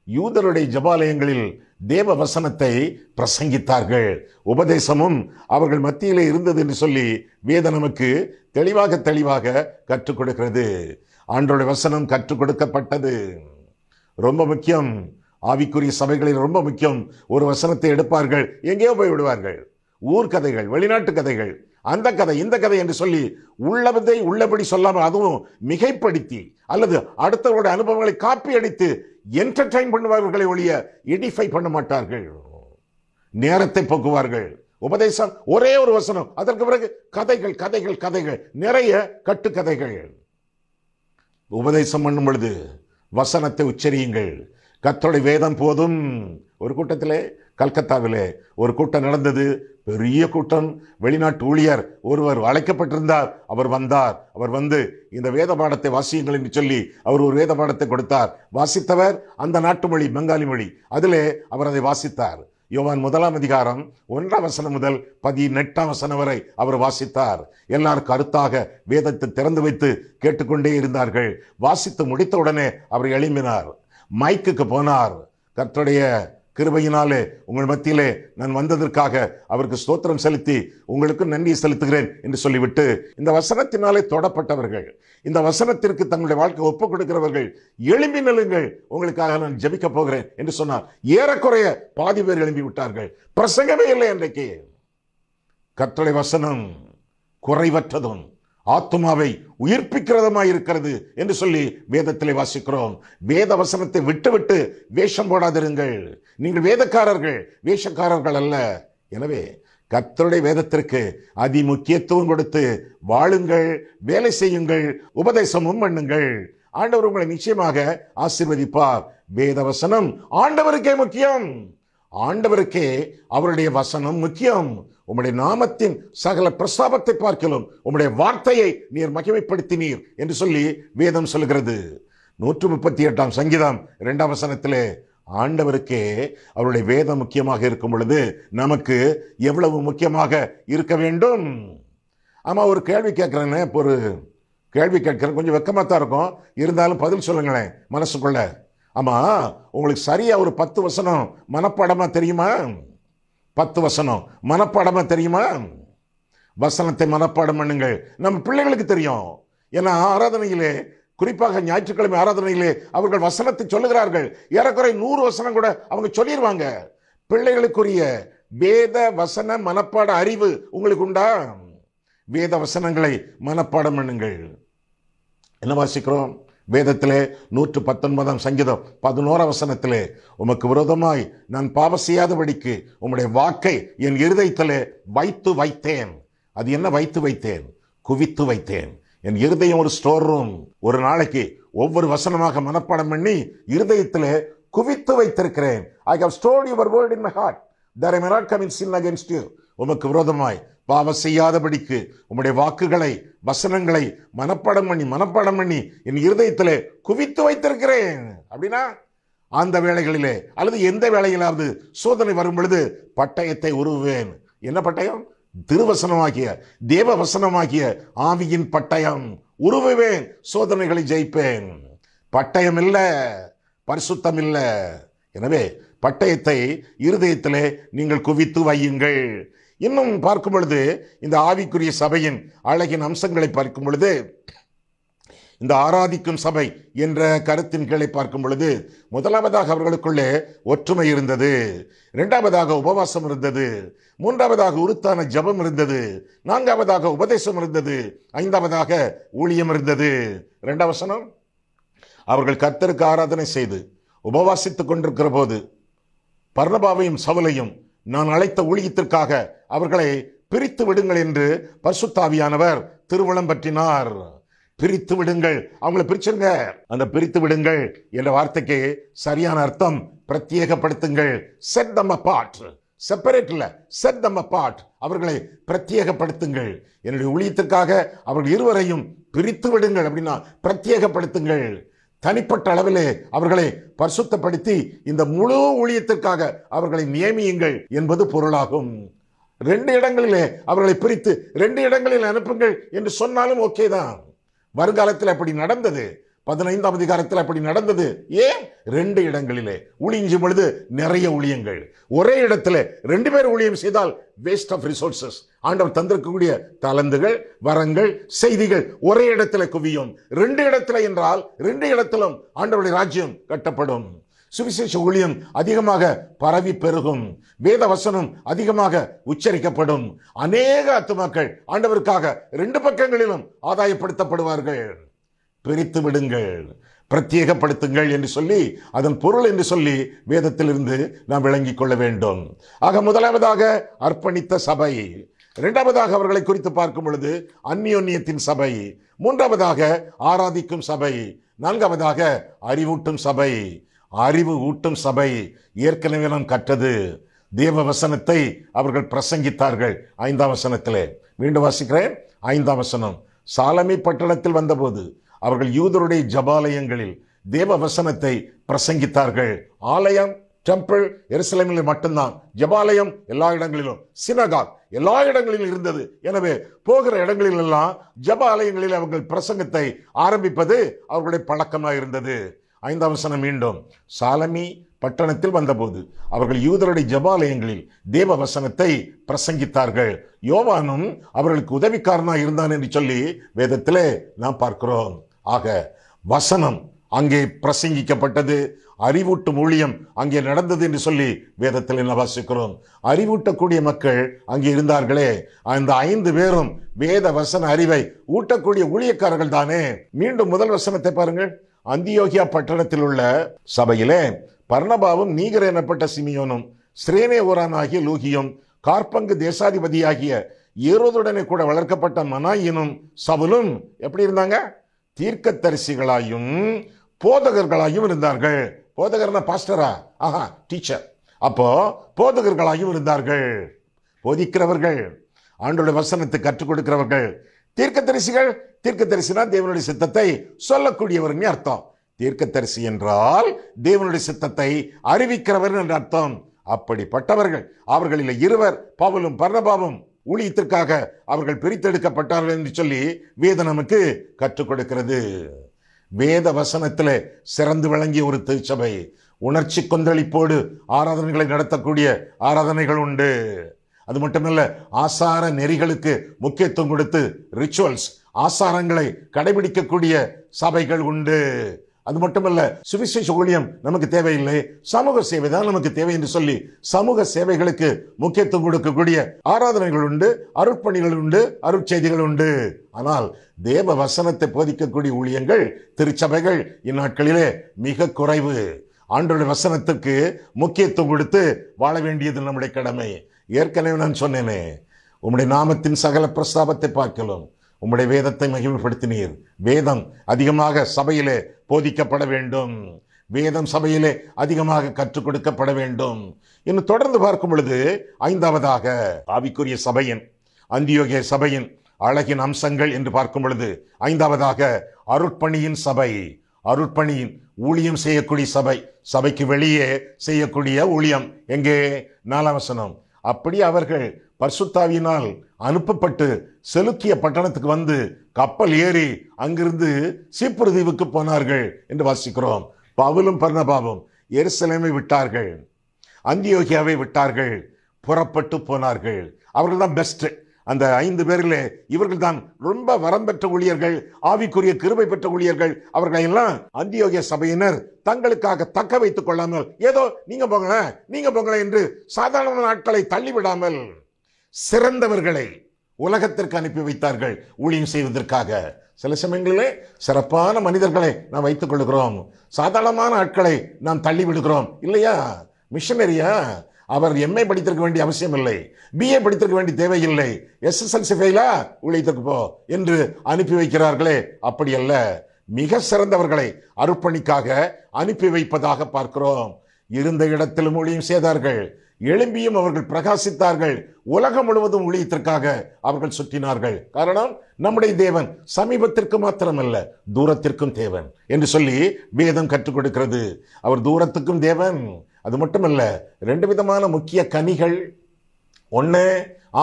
யூதருடைய ஜபாலயங்களில் தேவ வசனத்தை பிரசங்கித்தார்கள். உபதேசமும் அவர்கள் மத்தியிலே இருந்தது என்று சொல்லி வேதம் நமக்கு தெளிவாக கற்றுக் கொடுக்கிறது. ஆண்டவருடைய வசனம் கற்றுக் கொடுக்கப்பட்டது. ரொம்ப முக்கியம். ஆவிக்குரிய சபைகளில் ரொம்ப முக்கியம். ஒரு வசனத்தை எடுப்பார்கள், எங்கேயோ போய் விடுவார்கள். ஊர்கதைகள், வெளிநாட்டு கதைகள், அந்த கதை இந்த கதை என்று சொல்லி உள்ளதை உள்ளபடி சொல்லாமல், அதுவும் மிகைப்படுத்தி அல்லது அடுத்தவருடைய அனுபவங்களை காப்பி அடித்து என்டர்டைன் பண்ணுவார்களை ஒழிய எடிஃபை பண்ண மாட்டார்கள். நேரத்தை போக்குவார்கள். உபதேசம் ஒரே ஒரு வசனம், அதற்கு பிறகு கதைகள் கதைகள் கதைகள், நிறைய கட்டுக்கதைகள். உபதேசம் பண்ணும் பொழுது வசனத்தை உச்சரியுங்கள். கர்த்தருடைய வேதம் போதும். ஒரு கூட்டத்திலே, கல்கத்தாவிலே ஒரு கூட்டம் நடந்தது. பெரிய கூட்டம். வெளிநாட்டு ஊழியர் ஒருவர் அழைக்கப்பட்டிருந்தார். அவர் வந்தார். அவர் வந்து இந்த வேத பாடத்தை வாசியுங்கள் என்று சொல்லி அவர் ஒரு வேத பாடத்தை கொடுத்தார். வாசித்தவர் அந்த நாட்டு மொழி, பெங்காலி மொழி. அதிலே அவர் அதை வாசித்தார். யோவான் 1 அதிகாரம் 1 முதல் 18 வரை அவர் வாசித்தார். எல்லாரும் கருத்தாக வேதத்தை திறந்து வைத்து கேட்டுக்கொண்டே இருந்தார்கள். வாசித்து முடித்த உடனே அவர் எழும்பினார். மைக்குக்கு போனார். கர்த்தருடைய கிருபையினாலே உங்கள் மத்தியிலே நான் வந்ததற்காக அவருக்கு ஸ்தோத்திரம் செலுத்தி உங்களுக்கு நன்றி செலுத்துகிறேன் என்று சொல்லிவிட்டு, இந்த வசனத்தினாலே தொடப்பட்டவர்கள், இந்த வசனத்திற்கு தங்களுடைய வாழ்க்கை ஒப்புக் கொடுக்கிறவர்கள், எழும்பி நில்லுங்கள், உங்களுக்காக நான் ஜெபிக்க போகிறேன் என்று சொன்னார். ஏறக்குறைய பாதி பேர் எழும்பி விட்டார்கள். பிரசங்கமே இல்லை. அன்றைக்கு கர்த்தருடைய வசனம் குறைவற்றதும் ஆத்துமாவை உயிர்ப்பிக்கிறதுமாய் இருக்கிறது என்று சொல்லி வேதத்திலே வாசிக்கிறோம். வேத வசனத்தை விட்டு வேஷம் போடாதிருங்கள். நீங்கள் வேதக்காரர்கள், வேஷக்காரர்கள் அல்ல. எனவே கர்த்தருடைய வேதத்திற்கு அதி முக்கியத்துவம் கொடுத்து வாழுங்கள், வேலை செய்யுங்கள், உபதேசமும் பண்ணுங்கள். ஆண்டவர் உங்களை நிச்சயமாக ஆசீர்வதிப்பார். வேத வசனம் ஆண்டவருக்கே முக்கியம். ஆண்டவருக்கே அவருடைய வசனம் முக்கியம். உம்முடைய நாமத்தின் சகல பிரஸ்தாபத்தை பார்க்கலாம் உம்முடைய வார்த்தையை நீர் மகிமைப்படுத்தினீர் என்று சொல்லி வேதம் சொல்கிறது. 138 சங்கீதம் 2 ஆண்டவருக்கே அவருடைய வேதம் முக்கியமாக இருக்கும் பொழுது நமக்கு எவ்வளவு முக்கியமாக இருக்க வேண்டும். ஆமா, ஒரு கேள்வி கேட்கிறேன்னு, ஒரு கேள்வி கேட்கிறேன், கொஞ்சம் வெக்கமா தான் இருக்கும், இருந்தாலும் பதில் சொல்லுங்களேன் மனசுக்குள்ள. ஆமா, உங்களுக்கு சரியா ஒரு 10 வசனம் மனப்பாடமா தெரியுமா? 10 வசனம் மனப்பாடமா தெரியுமா? வசனத்தை மனப்பாடம் பண்ணுங்கள். நம்ம பிள்ளைகளுக்கு தெரியும். ஏன்னா ஆராதனையிலே, குறிப்பாக ஞாயிற்றுக்கிழமை ஆராதனையிலே அவர்கள் வசனத்தை சொல்லுகிறார்கள். ஏறக்குறை 100 வசனம் கூட அவங்க சொல்லிடுவாங்க. பிள்ளைகளுக்குரிய வேத வசன மனப்பாட அறிவு உங்களுக்கு உண்டா? வேத வசனங்களை மனப்பாடம் பண்ணுங்கள். என்ன வாசிக்கிறோம் வேதத்திலே? 119 சங்கீதம் 11 உமக்கு விரோதமாய் நான் பாவம் செய்யாதபடிக்கு உம்முடைய வாக்கை என் இருதயத்திலே வைத்து வைத்தேன். அது என்ன வைத்து வைத்தேன்? குவித்து வைத்தேன். என் இருதயம் ஒரு ஸ்டோர் ரூம். ஒரு நாளைக்கு ஒவ்வொரு வசனமாக மனப்பாடம் பண்ணி இருதயத்திலே குவித்து வைத்திருக்கிறேன். I have stored your word in my heart that I may not come in sin against you. உமக்கு விரோதமாய் பாவம் செய்யாதபடிக்கு உம்முடைய வாக்குகளை, வசனங்களை மனப்பாடம் பண்ணி என் இருதயத்திலே குவித்து வைத்திருக்கிறேன். அப்படின்னா அந்த வேளைகளிலே அல்லது எந்த வேளையிலாவது சோதனை வரும் பொழுது பட்டயத்தை உருவுவேன். என்ன பட்டயம்? திருவசனமாகிய தேவ வசனமாகிய ஆவியின் பட்டயம் உருவுவேன். சோதனைகளை ஜெயிப்பேன். பட்டயம் இல்ல, பரிசுத்தம் இல்ல. எனவே பட்டயத்தை இருதயத்திலே நீங்கள் குவித்து வையுங்கள். இன்னும் பார்க்கும் பொழுது இந்த ஆவிக்குரிய சபையின் அழகின் அம்சங்களை பார்க்கும் பொழுது, இந்த ஆராதிக்கும் சபை என்ற கருத்தின் கீழே பார்க்கும் பொழுது, முதலாவதாக அவர்களுக்குள்ளே ஒற்றுமை இருந்தது, இரண்டாவதாக உபவாசம் இருந்தது, மூன்றாவதாக உருத்தான ஜபம் இருந்தது, நான்காவதாக உபதேசம் இருந்தது, ஐந்தாவதாக ஊழியம் இருந்தது. 2 வசனம், அவர்கள் கர்த்தருக்கு ஆராதனை செய்து உபவாசித்துக் கொண்டிருக்கிற போது பர்னபாவையும் சவுலையும் நான் அழைத்த ஊழியத்திற்காக அவர்களை பிரித்து விடுங்கள் என்று பரிசுத்த ஆவியானவர் திருவுளம் பற்றினார். பிரித்து விடுங்கள், அவங்களை பிரிச்சுங்க. அந்த பிரித்து விடுங்கள் என்ற வார்த்தைக்கு சரியான அர்த்தம் பிரத்யேகப்படுத்துங்கள். செட் தம் அபார்ட், செப்பரேட் இல்ல, செட் தம் அபார்ட். அவர்களை பிரத்யேகப்படுத்துங்கள். என்னுடைய ஊழியத்திற்காக அவர்கள் இருவரையும் பிரித்து விடுங்கள் அப்படின்னா பிரத்யேகப்படுத்துங்கள். தனிப்பட்ட அளவிலே அவர்களை பரிசுத்தப்படுத்தி இந்த முழு ஊழியத்திற்காக அவர்களை நியமியுங்கள் என்பது பொருளாகும். 2 இடங்களிலே அவர்களை பிரித்து 2 இடங்களில் அனுப்புங்கள் என்று சொன்னாலும் ஓகே தான். வருங்காலத்தில் அப்படி நடந்தது. 15ஆம் அதிகாரத்தில் அப்படி நடந்தது. ஏன்? 2 இடங்களிலே ஊழியம் செய்யும் பொழுது நிறைய ஊழியங்கள். ஒரே இடத்துல 2 பேர் ஊழியம் செய்தால் வேஸ்ட் ஆஃப் ரிசோர்சஸ். ஆண்டவர் தந்திருக்கக்கூடிய தலந்துகள், வரங்கள், செய்திகள் ஒரே இடத்துல குவியும். 2 இடத்துல என்றால் 2 இடத்திலும் ஆண்டவருடைய ராஜ்யம் கட்டப்படும். சுவிசேஷ ஊழியம் அதிகமாக பரவி பெருகும். வேத வசனம் அதிகமாக உச்சரிக்கப்படும். அநேக ஆத்துமாக்கள் ஆண்டவருக்காக 2 பக்கங்களிலும் ஆதாயப்படுத்தப்படுவார்கள். பிரித்து விடுங்கள், பிரத்யேகப்படுத்துங்கள் என்று சொல்லி அதன் பொருள் என்று சொல்லி வேதத்திலிருந்து நாம் விளங்கிக் கொள்ள வேண்டும். ஆக முதலாவதாக அர்ப்பணித்த சபை, இரண்டாவதாக அவர்களை குறித்து பார்க்கும் பொழுது அந்யோன்யத்தின் சபை, மூன்றாவதாக ஆராதிக்கும் சபை, நான்காவதாக அறிவூட்டும் சபை. அறிவு ஊட்டும் சபை ஏற்கனவே நாம் கற்றது. தேவ வசனத்தை அவர்கள் பிரசங்கித்தார்கள். 5ஆம் வசனத்திலே மீண்டும் வாசிக்கிறேன். 5ஆம் வசனம். சாலமி பட்டணத்தில் வந்தபோது அவர்கள் யூதருடைய ஜபாலயங்களில் தேவ வசனத்தை பிரசங்கித்தார்கள். ஆலயம், டெம்பிள் எருசலேமில் மட்டும்தான். ஜபாலயம் எல்லா இடங்களிலும், சினகாக் எல்லா இடங்களிலும் இருந்தது. எனவே போகிற இடங்களில் எல்லாம் ஜபாலயங்களில் அவர்கள் பிரசங்கத்தை ஆரம்பிப்பது அவர்களுடைய பழக்கமாக இருந்தது. 5ஆம் வசனம் மீண்டும். சாலமி பட்டணத்தில் வந்தபோது அவர்கள் யூதருடைய ஜபாலயங்களில் தேவ வசனத்தை பிரசங்கித்தார்கள். யோவானும் அவர்களுக்கு உதவிக்காரனாக இருந்தான் என்று சொல்லி வேதத்திலே நாம் பார்க்கிறோம். ஆக வசனம் அங்கே பிரசங்கிக்கப்பட்டது. அறிவூட்டும் ஊழியம் அங்கே நடந்தது என்று சொல்லி வேதத்தில் வாசிக்கிறோம். அறிவூட்டக்கூடிய மக்கள் அங்கே இருந்தார்களே, அந்த 5 பேரும் வேத வசன அறிவை ஊட்டக்கூடிய ஊழியக்காரர்கள் தானே. மீண்டும் முதல் வசனத்தை பாருங்கள். அந்தியோகியா பட்டணத்தில் உள்ள சபையிலே பர்னபாவும் நீகர் எனப்பட்ட சிமியோனும் சிரேனே ஊரானாகிய லூகியும் கார்பங்கு தேசாதிபதியாகிய ஏரோதுடனே கூட வளர்க்கப்பட்ட மனாயினும் சவுலும் எப்படி இருந்தாங்க? தீர்க்கதரிசிகளாயும் போதகர்களாயும் இருந்தார்கள். போதகர்னா பாஸ்டரா? ஆஹா, டீச்சர். அப்போ போதகர்களாயும் இருந்தார்கள். போதிக்கிறவர்கள், ஆண்டவருடைய வசனத்தை கற்றுக் கொடுக்கிறவர்கள். தீர்க்கதரிசிகள், தீர்க்கதரிசினா தேவனுடைய சித்தத்தை சொல்லக்கூடியவர்னு அர்த்தம். தீர்க்கதரிசி என்றால் தேவனுடைய சித்தத்தை அறிவிக்கிறவர் என்ற அர்த்தம். அப்படிப்பட்டவர்கள் அவர்களில் 2 பவுலும் பர்னபாவும் ஊழியத்திற்காக அவர்கள் பிரித்தெடுக்கப்பட்டார்கள் என்று சொல்லி வேதம் நமக்கு கற்றுக் கொடுக்கிறது. வேத வசனத்திலே சிறந்து விளங்கிய ஒரு திருச்சபை. உணர்ச்சி கொந்தளிப்போடு ஆராதனைகளை நடத்தக்கூடிய ஆராதனைகள் உண்டு. அது மட்டுமல்ல, ஆசார நெறிகளுக்கு முக்கியத்துவம் கொடுத்து ரிச்சுவல்ஸ், ஆசாரங்களை கடைபிடிக்கக்கூடிய சபைகள் உண்டு. அது மட்டுமல்ல, சுவிசேஷ ஊழியம் நமக்கு தேவையில்லை, சமூக சேவை தான் நமக்கு தேவை என்று சொல்லி சமூக சேவைகளுக்கு முக்கியத்துவம் கொடுக்கக்கூடிய ஆராதனைகள் உண்டு, அருட்பணிகள் உண்டு, அருட்செய்திகள் உண்டு. ஆனால் தேவ வசனத்தை போதிக்கக்கூடிய ஊழியங்கள், திருச்சபைகள் இந்நாட்களிலே மிக குறைவு. ஆண்டவருடைய வசனத்துக்கு முக்கியத்துவம் கொடுத்து வாழ வேண்டியது நம்முடைய கடமை. ஏற்கனவே நான் சொன்னேனே, உம்முடைய நாமத்தின் சகல பிரஸ்தாபத்தை பார்க்கலாம், உம்முடைய வேதத்தை மகிமைப்படுத்தினீர். வேதம் அதிகமாக சபையிலே போதிக்கப்பட வேண்டும். வேதம் சபையிலே அதிகமாக கற்றுக் கொடுக்கப்பட வேண்டும். இன்னும் தொடர்ந்து பார்க்கும் பொழுது 5ஆவதாக ஆவிக்குரிய சபையின், அந்தியோகிய சபையின் அழகின் அம்சங்கள் என்று பார்க்கும் பொழுது 5ஆவதாக அருட்பணியின் சபை. அருட்பணியின் ஊழியம் செய்யக்கூடிய சபை, சபைக்கு வெளியே செய்யக்கூடிய ஊழியம். எங்கே? 4ஆம் வசனம். அப்படி அவர்கள் பரிசுத்தாவியினால் அனுப்பப்பட்டு செலுக்கிய பட்டணத்துக்கு வந்து கப்பல் ஏறி அங்கிருந்து சீப்புரு தீவுக்கு போனார்கள் என்று வாசிக்கிறோம். பவுலும் பர்னபாவும் எருசலேமை விட்டார்கள், அந்தியோகியாவை விட்டார்கள், புறப்பட்டு போனார்கள். அவர்கள் தான் பெஸ்ட். அந்த 5 பேரிலே இவர்கள் தான் ரொம்ப வரம் பெற்ற ஊழியர்கள், ஆவிக்குரிய கிருபை பெற்ற ஊழியர்கள். அவர்களை எல்லாம் அந்தியோகிய சபையினர் தங்களுக்காக தக்க வைத்துக் கொள்ளாமல், ஏதோ நீங்க போங்களேன் என்று சாதாரண நாட்களை தள்ளிவிடாமல் சிறந்தவர்களை உலகத்திற்கு அனுப்பி வைத்தார்கள் ஊழியம் செய்வதற்காக. சில சமயங்களிலே சிறப்பான மனிதர்களை நாம் வைத்துக் கொள்கிறோம், சாதாரணமான ஆட்களை நாம் தள்ளி விடுகிறோம் இல்லையா? மிஷனரியா? அவர் எம்ஏ படித்திருக்க வேண்டிய அவசியம் இல்லை, பிஏ படித்திருக்க வேண்டிய தேவையில்லை, SSLC ஃபெயிலா ஊழியத்திற்கு போ என்று அனுப்பி வைக்கிறார்களே, அப்படி அல்ல. மிக சிறந்தவர்களை அர்ப்பணிக்காக அனுப்பி வைப்பதாக பார்க்கிறோம். இருந்த இடத்திலும் ஊழியம் செய்தார்கள், எழும்பியும் அவர்கள் பிரகாசித்தார்கள். உலகம் முழுவதும் ஊழியத்திற்காக அவர்கள் சுற்றினார்கள். காரணம், நம்முடைய தேவன் சமீபத்திற்கு மாத்திரமல்ல, தூரத்திற்கும் தேவன் என்று சொல்லி வேதம் கற்றுக் கொடுக்கிறது. அவர் தூரத்துக்கும் தேவன். அது மட்டுமல்ல, 2 விதமான முக்கிய கனிகள். 1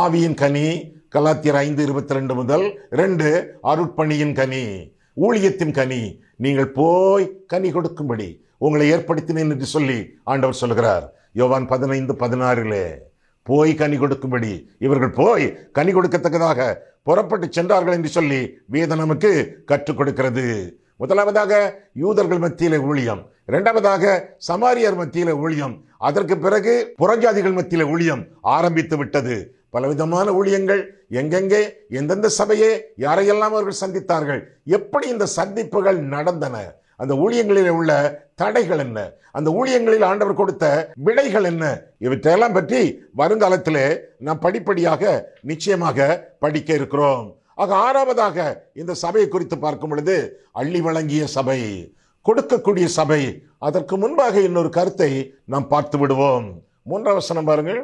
ஆவியின் கனி, கலாத்தியர் 5:22 முதல். 2 அருட்பணியின் கனி. ஊழியத்தின் கனி. நீங்கள் போய் கனி கொடுக்கும்படி உங்களை ஏற்படுத்தினேன் என்று சொல்லி ஆண்டவர் சொல்கிறார். யோவான் 15:16 போய் கனி கொடுக்கும்படி இவர்கள் போய் கனி கொடுக்கத்தக்கதாக புறப்பட்டு சென்றார்கள் என்று சொல்லி வேதம் நமக்கு கற்றுக் கொடுக்கிறது. முதலாவதாக யூதர்கள் மத்தியிலே ஊழியம், இரண்டாவதாக சமாரியர் மத்தியிலே ஊழியம், அதற்கு பிறகு புறஜாதிகள் மத்தியிலே ஊழியம் ஆரம்பித்து விட்டது. பலவிதமான ஊழியங்கள் எங்கெங்கே எந்தெந்த சபையே யாரையெல்லாம் அவர்கள் சந்தித்தார்கள், எப்படி இந்த சந்திப்புகள் நடந்தன, அந்த ஊழியங்களில் உள்ள தடைகள் என்ன, அந்த ஊழியங்களில் ஆண்டவர் கொடுத்த விடைகள் என்ன, இவற்றையெல்லாம் பற்றி வருங்காலத்திலே நாம் படிப்படியாக நிச்சயமாக படிக்க இருக்கிறோம். ஆக ஆறாவதாக இந்த சபையை குறித்து பார்க்கும் பொழுது அள்ளி வழங்கிய சபை, கொடுக்கக்கூடிய சபை. அதற்கு முன்பாக இன்னொரு கருத்தை நாம் பார்த்து விடுவோம். 3 வசனம் பாருங்கள்.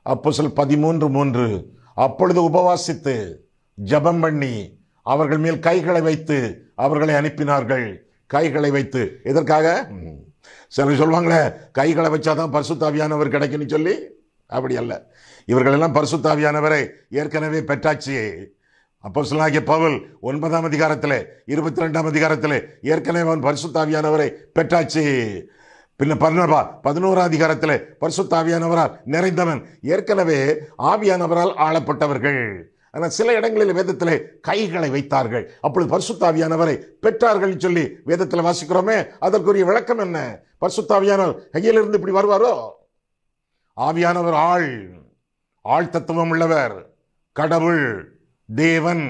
அப்போஸ்தலர் 13:3 அப்பொழுது உபவாசித்து ஜெபம் பண்ணி அவர்கள் மேல் கைகளை வைத்து அவர்களை அனுப்பினார்கள். கைகளை வைத்து எதற்காக? சிலர் சொல்லுவாங்களே கைகளை வச்சாதான் பரிசுத்த ஆவியானவர் கிடைக்குன்னு சொல்லி. அப்படி அல்ல. இவர்கள் எல்லாம் பரிசுத்த ஆவியானவரை ஏற்கனவே பெற்றாச்சு. அப்போஸ்தலனாகிய பவுல் 9ஆம் அதிகாரத்திலே 22ஆம் அதிகாரத்திலே ஏற்கனவே அவன் பரிசுத்த ஆவியானவரை பெற்றாச்சு. பின்ன பர்னபா 11ஆம் அதிகாரத்திலே பரிசுத்த ஆவியானவரால் நிறைந்தவன். ஏற்கனவே ஆவியானவரால் ஆளப்பட்டவர்கள். ஆனால் சில இடங்களில் வேதத்திலே கைகளை வைத்தார்கள், அப்பொழுது பரிசுத்த ஆவியானவரை பெற்றார்கள் சொல்லி வேதத்தில் வாசிக்கிறோமே. அதற்குரிய விளக்கம் என்ன? பரிசுத்த ஆவியானவர் கையிலிருந்து இப்படி வருவாரோ? ஆவியானவர் ஆள் தத்துவம் உள்ளவர், கடவுள், தேவன்,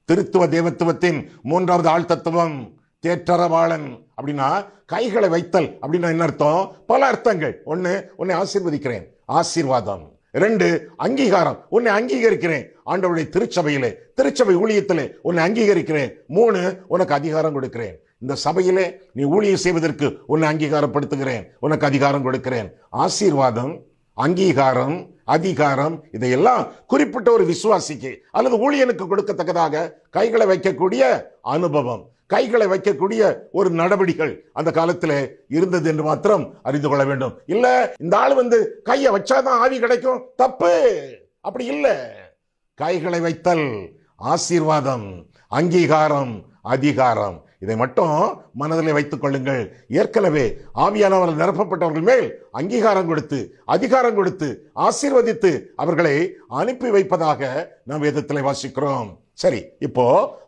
திருத்துவ தேவத்துவத்தின் 3வது ஆள் தத்துவம், தேற்றரவாளன். அப்படின்னா கைகளை வைத்தல் அப்படின்னா என்ன அர்த்தம்? பல அர்த்தங்கள். 1, உன்னை ஆசீர்வதிக்கிறேன், ஆசீர்வாதம். 2, அங்கீகாரம், உன்னை அங்கீகரிக்கிறேன் ஆண்டவருடைய திருச்சபையிலே, திருச்சபை ஊழியத்திலே உன்னை அங்கீகரிக்கிறேன். 3, உனக்கு அதிகாரம் கொடுக்கிறேன். இந்த சபையிலே நீ ஊழியம் செய்வதற்கு உன்னை அங்கீகாரப்படுத்துகிறேன், உனக்கு அதிகாரம் கொடுக்கிறேன். ஆசீர்வாதம், அங்கீகாரம், அதிகாரம், இதையெல்லாம் குறிப்பிட்ட ஒரு விசுவாசிக்கு அல்லது ஊழியனுக்கு கொடுக்கத்தக்கதாக கைகளை வைக்கக்கூடிய அனுபவம், கைகளை வைக்கக்கூடிய ஒரு நடவடிக்கைகள் அந்த காலத்தில் இருந்தது என்று மாத்திரம் அறிந்து கொள்ள வேண்டும். இல்ல இந்த ஆள் கையை வச்சாதான் ஆவி கிடைக்கும், தப்பு. அப்படி இல்லை. கைகளை வைத்தல், ஆசீர்வாதம், அங்கீகாரம், அதிகாரம், இதை மட்டும் மனதிலே வைத்துக் கொள்ளுங்கள். ஏற்கனவே ஆவியானவர்கள் நிரப்பப்பட்டவர்கள் மேல் அங்கீகாரம் கொடுத்து, அதிகாரம் கொடுத்து, ஆசீர்வதித்து அவர்களை அனுப்பி வைப்பதாக நாம் வேதத்திலே வாசிக்கிறோம். சரி, இப்போ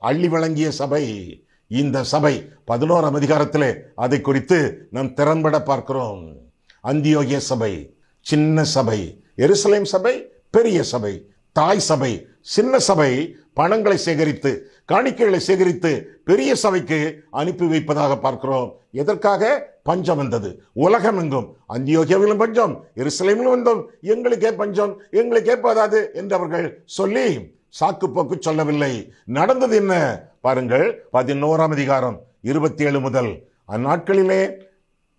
அள்ளி வழங்கிய சபை, இந்த சபை 11ஆம் அதிகாரத்திலே அதை குறித்து நாம் திறன்பட பார்க்கிறோம். அந்தியோகிய சபை, சின்ன சபை. எருசலேம் சபை பெரிய சபை, தாய் சபை. சின்ன சபை பணங்களை சேகரித்து, காணிக்கைகளை சேகரித்து பெரிய சபைக்கு அனுப்பி வைப்பதாக பார்க்கிறோம். எதற்காக? பஞ்சம் வந்தது உலகம் எங்கும். அந்தியோகியாவிலும் பஞ்சம், எருசலேமிலும் வந்தோம், எங்களுக்கே பஞ்சம், எங்களுக்கே போதாது என்று அவர்கள் சொல்லி சாக்கு போக்கு சொல்லவில்லை. நடந்தது என்ன பாருங்கள். 11ஆம் அதிகாரம் 27 முதல். அந்நாட்களிலே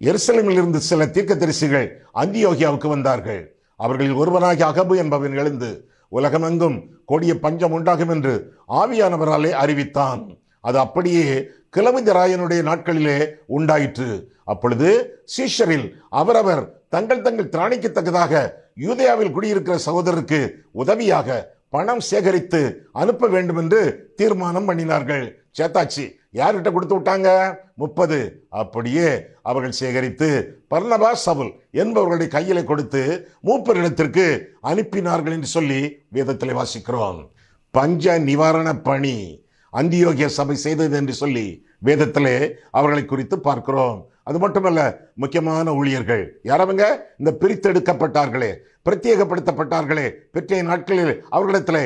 எருசலேமில் இருந்து சில தீர்க்கதரிசிகள் அந்தியோகியாவுக்கு வந்தார்கள். அவர்களில் ஒருவனாகிய அகபு என்பவன் எழுந்து உலகமெங்கும் கொடிய பஞ்சம் உண்டாகும் என்று ஆவியானவராலே அறிவித்தான். அது அப்படியே கிளவிந்தராயனுடைய நாட்களிலே உண்டாயிற்று. அப்பொழுது சீஷரில் அவரவர் தங்கள் திராணிக்கத்தக்கதாக யூதேயாவில் குடியிருக்கிற சகோதரருக்கு உதவியாக பணம் சேகரித்து அனுப்ப வேண்டும் என்று தீர்மானம் பண்ணினார்கள். சேத்தாச்சி யார்கிட்ட கொடுத்து விட்டாங்க? 30. அப்படியே அவர்கள் சேகரித்து பர்னபா, சவுல் என்பவர்களுடைய கையிலே கொடுத்து மூப்பரிடத்திற்கு அனுப்பினார்கள் என்று சொல்லி வேதத்திலே வாசிக்கிறோம். பஞ்ச நிவாரண பணி அந்தியோகிய சபை செய்தது என்று சொல்லி வேதத்திலே அவர்களை குறித்து பார்க்கிறோம். அது மட்டுமல்ல, முக்கியமான ஊழியர்கள் யாரவங்க? இந்த பிரித்தெடுக்கப்பட்டார்களே, பிரத்யேகப்படுத்தப்பட்டார்களே, பெற்றைய நாட்களில் அவர்களிடத்திலே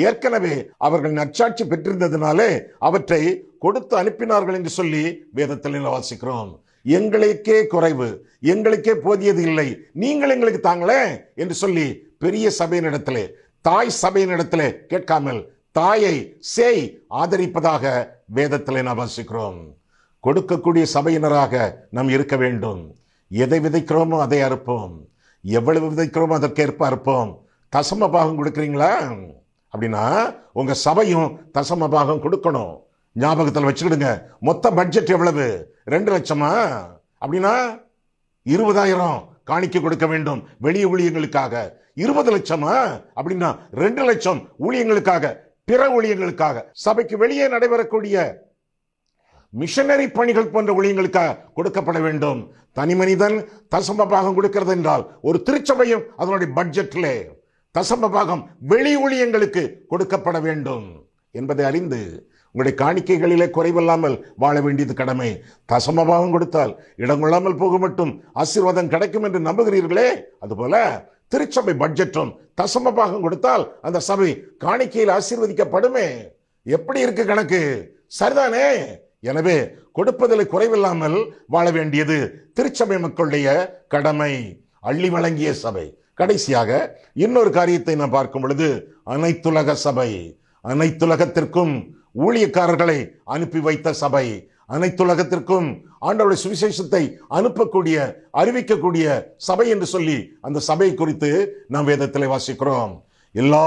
ஏற்கனவே அவர்கள் நற்சாட்சி பெற்றிருந்ததினாலே அவற்றை கொடுத்து அனுப்பினார்கள் என்று சொல்லி வேதத்தில் வாசிக்கிறோம். எங்களுக்கே குறைவு, எங்களுக்கே போதியது இல்லை, நீங்கள் எங்களுக்கு தாங்களே என்று சொல்லி பெரிய சபையினிடத்திலே, தாய் சபையினிடத்திலே கேட்காமல் தாயை சேய் ஆதரிப்பதாக வேதத்திலே நாம் வாசிக்கிறோம். கொடுக்கக்கூடிய சபையினராக நாம் இருக்க வேண்டும். எதை விதைக்கிறோமோ அதை அறுப்போம், எவ்வளவு விதைக்கிறோமோ அதற்கேற்ப அறுப்போம். தசம பாகம் கொடுக்குறீங்களா? அப்படின்னா உங்க சபையும் தசம பாகம் கொடுக்கணும். ஞாபகத்தில் வச்சுக்கிடுங்க. மொத்த பட்ஜெட் எவ்வளவு? 2 லட்சமா? அப்படின்னா 20,000 காணிக்கை கொடுக்க வேண்டும் வெளிய ஊழியங்களுக்காக. 20 லட்சமா? அப்படின்னா 2 லட்சம் ஊழியங்களுக்காக, பிற ஊழியங்களுக்காக, சபைக்கு வெளியே நடைபெறக்கூடிய மிஷனரி பணிகள் போன்ற ஊழியங்களுக்கு கொடுக்கப்பட வேண்டும். தனி மனிதன் தசம பாகம் கொடுக்கிறது என்றால் ஒரு திருச்சபையும் அதனுடைய பட்ஜெட்டிலே தசம பாகம் வெளி ஊழியங்களுக்கு கொடுக்கப்பட வேண்டும் என்பதை அறிந்து உங்களுடைய காணிக்கைகளிலே குறைவில்லாமல் வாழ வேண்டியது கடமை. தசம பாகம் கொடுத்தால் இடம் கொள்ளாமல் போக மட்டும் ஆசீர்வாதம் கிடைக்கும் என்று நம்புகிறீர்களே, அதுபோல திருச்சபை பட்ஜெட்டும் தசம பாகம் கொடுத்தால் அந்த சபை காணிக்கையில் ஆசீர்வதிக்கப்படுமே. எப்படி இருக்கு கணக்கு? சரிதானே? எனவே கொடுப்பதில் குறைவில்லாமல் வாழ வேண்டியது திருச்சபை மக்களுடைய கடமை. அள்ளி வழங்கிய சபை. கடைசியாக இன்னொரு காரியத்தை நாம் பார்க்கும் பொழுது அனைத்துலக சபை. அனைத்துலகத்திற்கும் ஊழியக்காரர்களை அனுப்பி வைத்த சபை. அனைத்துலகத்திற்கும் ஆண்டவருடைய சுவிசேஷத்தை அனுப்பக்கூடிய அறிவிக்கக்கூடிய சபை என்று சொல்லி அந்த சபை குறித்து நாம் வேதத்திலே வாசிக்கிறோம். எல்லா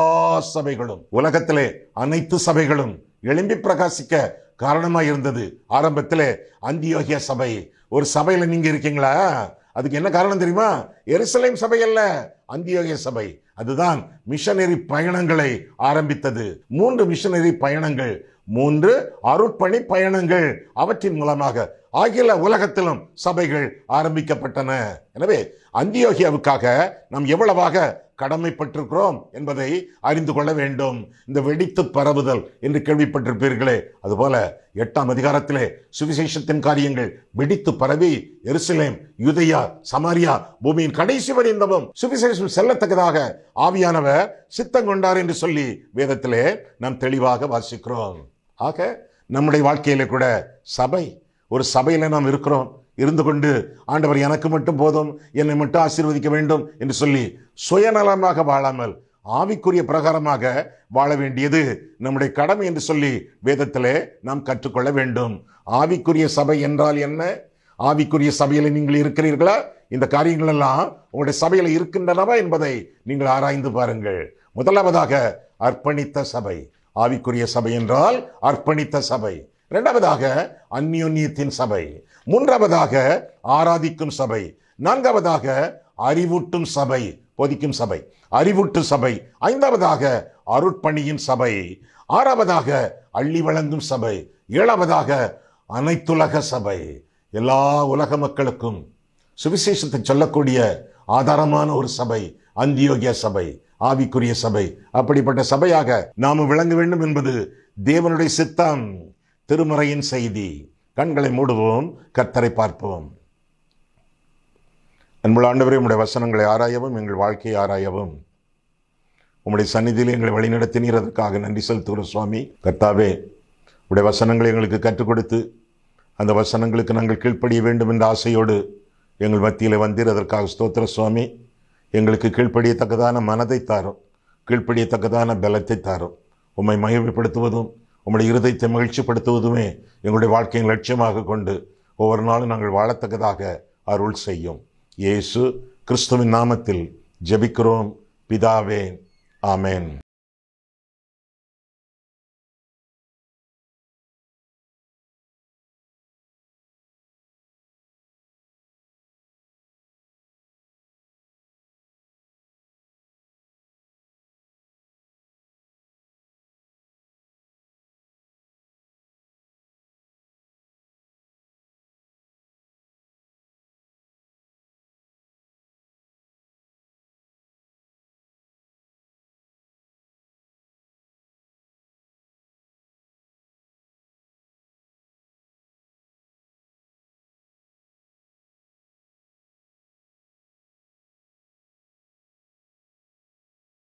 சபைகளும் உலகத்திலே அனைத்து சபைகளும் எழும்பி பிரகாசிக்க காரணமாக இருந்தது. ஆரம்பத்திலே அந்தியோகியா சபை. ஒரு சபையில நீங்க இருக்கீங்களா? அதுக்கு என்ன காரணம் தெரியுமா? எருசலேம் சபை அல்ல, அந்தியோகியா சபை. அதுதான் மிஷனரி பயணங்களை ஆரம்பித்தது. 3 மிஷனரி பயணங்கள், 3 அருட்பணி பயணங்கள், அவற்றின் மூலமாக அகில உலகத்திலும் சபைகள் ஆரம்பிக்கப்பட்டன. எனவே அந்தியோகியாவுக்காக நாம் எவ்வளவாக கடமைப்பட்டிருக்கிறோம் என்பதை அறிந்து கொள்ள வேண்டும். இந்த வெடித்து பரவுதல் என்று கேள்விப்பட்டிருப்பீர்களே, அதுபோல 8ஆம் அதிகாரத்திலே சுவிசேஷத்தின் காரியங்கள் வெடித்து பரவி எருசலேம், யூதேயா, சமாரியா, பூமியின் கடைசி வரைந்தமும் சுவிசேஷம் செல்லத்தக்கதாக ஆவியானவர் சித்தம் கொண்டார் என்று சொல்லி வேதத்திலே நாம் தெளிவாக வாசிக்கிறோம். ஆக நம்முடைய வாழ்க்கையிலே கூட சபை, ஒரு சபையில நாம் இருக்கிறோம். இருந்து கொண்டு ஆண்டவர் எனக்கு மட்டும் போதும், என்னை மட்டும் ஆசீர்வதிக்க வேண்டும் என்று சொல்லி சுயநலமாக வாழாமல் ஆவிக்குரிய பிரகாரமாக வாழ வேண்டியது நம்முடைய கடமை என்று சொல்லி வேதத்திலே நாம் கற்றுக்கொள்ள வேண்டும். ஆவிக்குரிய சபை என்றால் என்ன? ஆவிக்குரிய சபையில் நீங்கள் இருக்கிறீர்களா? இந்த காரியங்கள் எல்லாம் உங்களுடைய சபையில் இருக்கின்றனவா என்பதை நீங்கள் ஆராய்ந்து பாருங்கள். முதலாவதாக அர்ப்பணித்த சபை. ஆவிக்குரிய சபை என்றால் அர்ப்பணித்த சபை. இரண்டாவதாக அந்யோன்யத்தின் சபை. மூன்றாவதாக ஆராதிக்கும் சபை. நான்காவதாக அறிவூட்டும் சபை, போதிக்கும் சபை, அறிவூட்டு சபை. ஐந்தாவதாக அருட்பணியின் சபை. ஆறாவதாக அள்ளி வழங்கும் சபை. ஏழாவதாக அனைத்துலக சபை. எல்லா உலக மக்களுக்கும் சுவிசேஷத்தை சொல்லக்கூடிய ஆதாரமான ஒரு சபை அந்தியோகியா சபை, ஆவிக்குரிய சபை. அப்படிப்பட்ட சபையாக நாம் விளங்க வேண்டும் என்பது தேவனுடைய சித்தம். திருமறையின் செய்தி. கண்களை மூடுவோம், கர்த்தரை பார்ப்போம். அன்புள்ள ஆண்டவரே, உம்முடைய வசனங்களை ஆராயவும் எங்கள் வாழ்க்கையை ஆராயவும் உம்முடைய சந்நிதியிலே எங்களை வழிநடத்தினீர். அதற்காக நன்றி செலுத்துகிறோம் சுவாமி. கர்த்தாவே, உம்முடைய வசனங்களை எங்களுக்கு கற்றுக் கொடுத்து அந்த வசனங்களுக்கு நாங்கள் கீழ்ப்படிய வேண்டும் என்ற ஆசையோடு எங்கள் மத்தியில் வந்தீர். அதற்காக ஸ்தோத்திர சுவாமி. எங்களுக்கு கீழ்ப்படியத்தக்கதான மனதை தாரும், கீழ்ப்படியத்தக்கதான பலத்தை தாரும். உம்மை மகிமைப்படுத்துவதும் உம்முடைய இருதயத்தை மகிழ்ச்சிப்படுத்துவதுமே எங்களுடைய வாழ்க்கையின் லட்சியமாக கொண்டு ஒவ்வொரு நாளும் நாங்கள் வாழத்தக்கதாக அருள் செய்யும். இயேசு கிறிஸ்துவின் நாமத்தில் ஜெபிக்கிறோம் பிதாவே, ஆமென்.